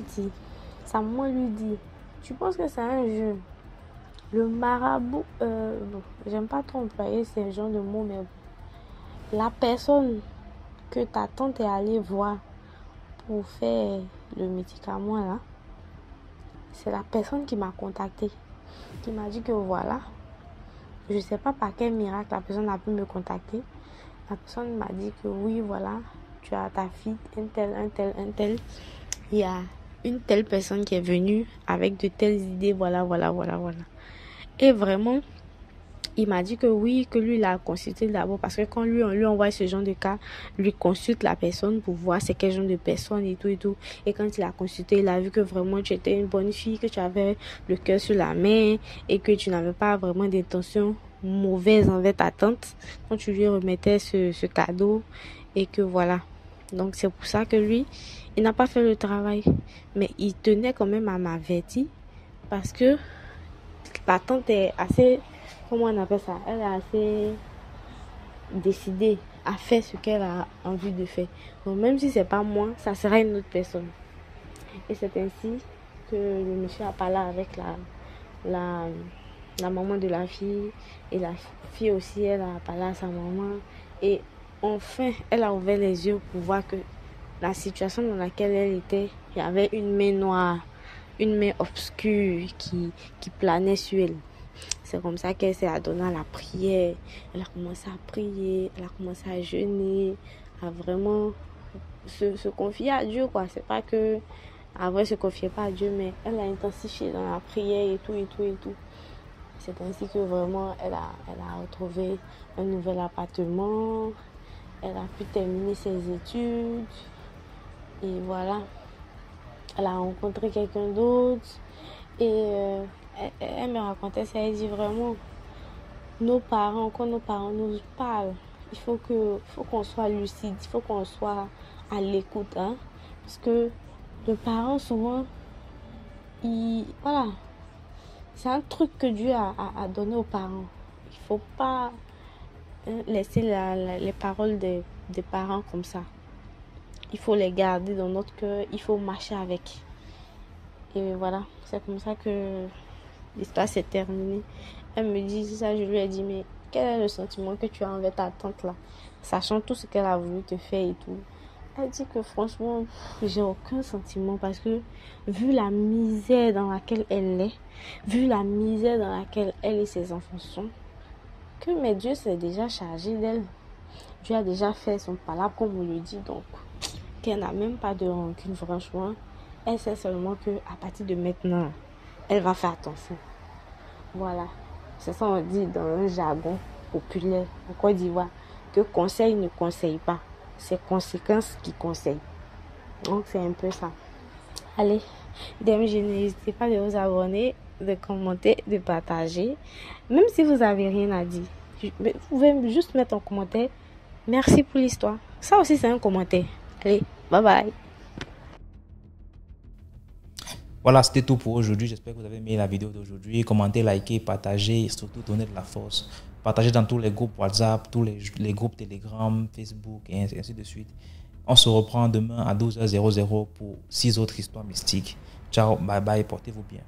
dit, sa maman lui dit, tu penses que c'est un jeu? Le marabout, bon, j'aime pas trop employer ce genre de mots, mais la personne que ta tante est allée voir pour faire le médicament là, c'est la personne qui m'a contacté, qui m'a dit que voilà, je sais pas par quel miracle la personne a pu me contacter. La personne m'a dit que oui, voilà, tu as ta fille, un tel. Il y a une telle personne qui est venue avec de telles idées, voilà. Et vraiment, il m'a dit que oui, que lui, il a consulté d'abord. Parce que quand on lui envoie ce genre de cas, lui consulte la personne pour voir c'est quel genre de personne et tout. Et quand il a consulté, il a vu que vraiment tu étais une bonne fille, que tu avais le cœur sur la main et que tu n'avais pas vraiment d'intention mauvaise envers ta tante quand tu lui remettais ce cadeau. Et que voilà. Donc c'est pour ça que lui, il n'a pas fait le travail. Mais il tenait quand même à m'avertir. Parce que la tante est assez... Comment on appelle ça? Elle est assez décidée à faire ce qu'elle a envie de faire. Donc même si c'est pas moi, ça sera une autre personne. Et c'est ainsi que le monsieur a parlé avec la maman de la fille. Et la fille aussi, elle a parlé à sa maman. Et enfin, elle a ouvert les yeux pour voir que la situation dans laquelle elle était, il y avait une main noire, une main obscure qui planait sur elle. C'est comme ça qu'elle s'est adonnée à la prière. Elle a commencé à prier, elle a commencé à jeûner, à vraiment se confier à Dieu, quoi. C'est pas que avant elle se confiait pas à Dieu, mais elle a intensifié dans la prière et tout. C'est ainsi que vraiment elle a retrouvé un nouvel appartement. Elle a pu terminer ses études. Et voilà. Elle a rencontré quelqu'un d'autre. Et elle me racontait ça. Elle dit vraiment, quand nos parents nous parlent, il faut qu'on soit lucide, il faut qu'on soit à l'écoute. Hein? Parce que les parents, souvent, voilà, c'est un truc que Dieu a donné aux parents. Il ne faut pas laisser les paroles des parents comme ça. Il faut les garder dans notre cœur, il faut marcher avec. Et voilà, c'est comme ça que l'histoire s'est terminée. Elle me dit ça, je lui ai dit, mais quel est le sentiment que tu as envers ta tante là, sachant tout ce qu'elle a voulu te faire et tout. Elle dit que franchement, j'ai aucun sentiment parce que vu la misère dans laquelle elle est, vu la misère dans laquelle elle et ses enfants sont, que mais Dieu s'est déjà chargé d'elle. Dieu a déjà fait son palabre comme on le dit, donc qu'elle n'a même pas de rancune, franchement. Elle sait seulement que à partir de maintenant, elle va faire attention. Voilà, c'est ça on dit dans un jargon populaire en Côte d'Ivoire, que conseil ne conseille pas, c'est conséquences qui conseillent. Donc c'est un peu ça. Allez, n'hésitez pas de vous abonner, de commenter, de partager. Même si vous n'avez rien à dire, vous pouvez juste mettre en commentaire merci pour l'histoire. Ça aussi c'est un commentaire. Allez, bye bye. Voilà, c'était tout pour aujourd'hui. J'espère que vous avez aimé la vidéo d'aujourd'hui. Commentez, likez, partagez et surtout donnez de la force. Partagez dans tous les groupes WhatsApp, tous les groupes Telegram, Facebook et ainsi de suite. On se reprend demain à 12h00 pour 6 autres histoires mystiques. Ciao, bye bye, portez-vous bien.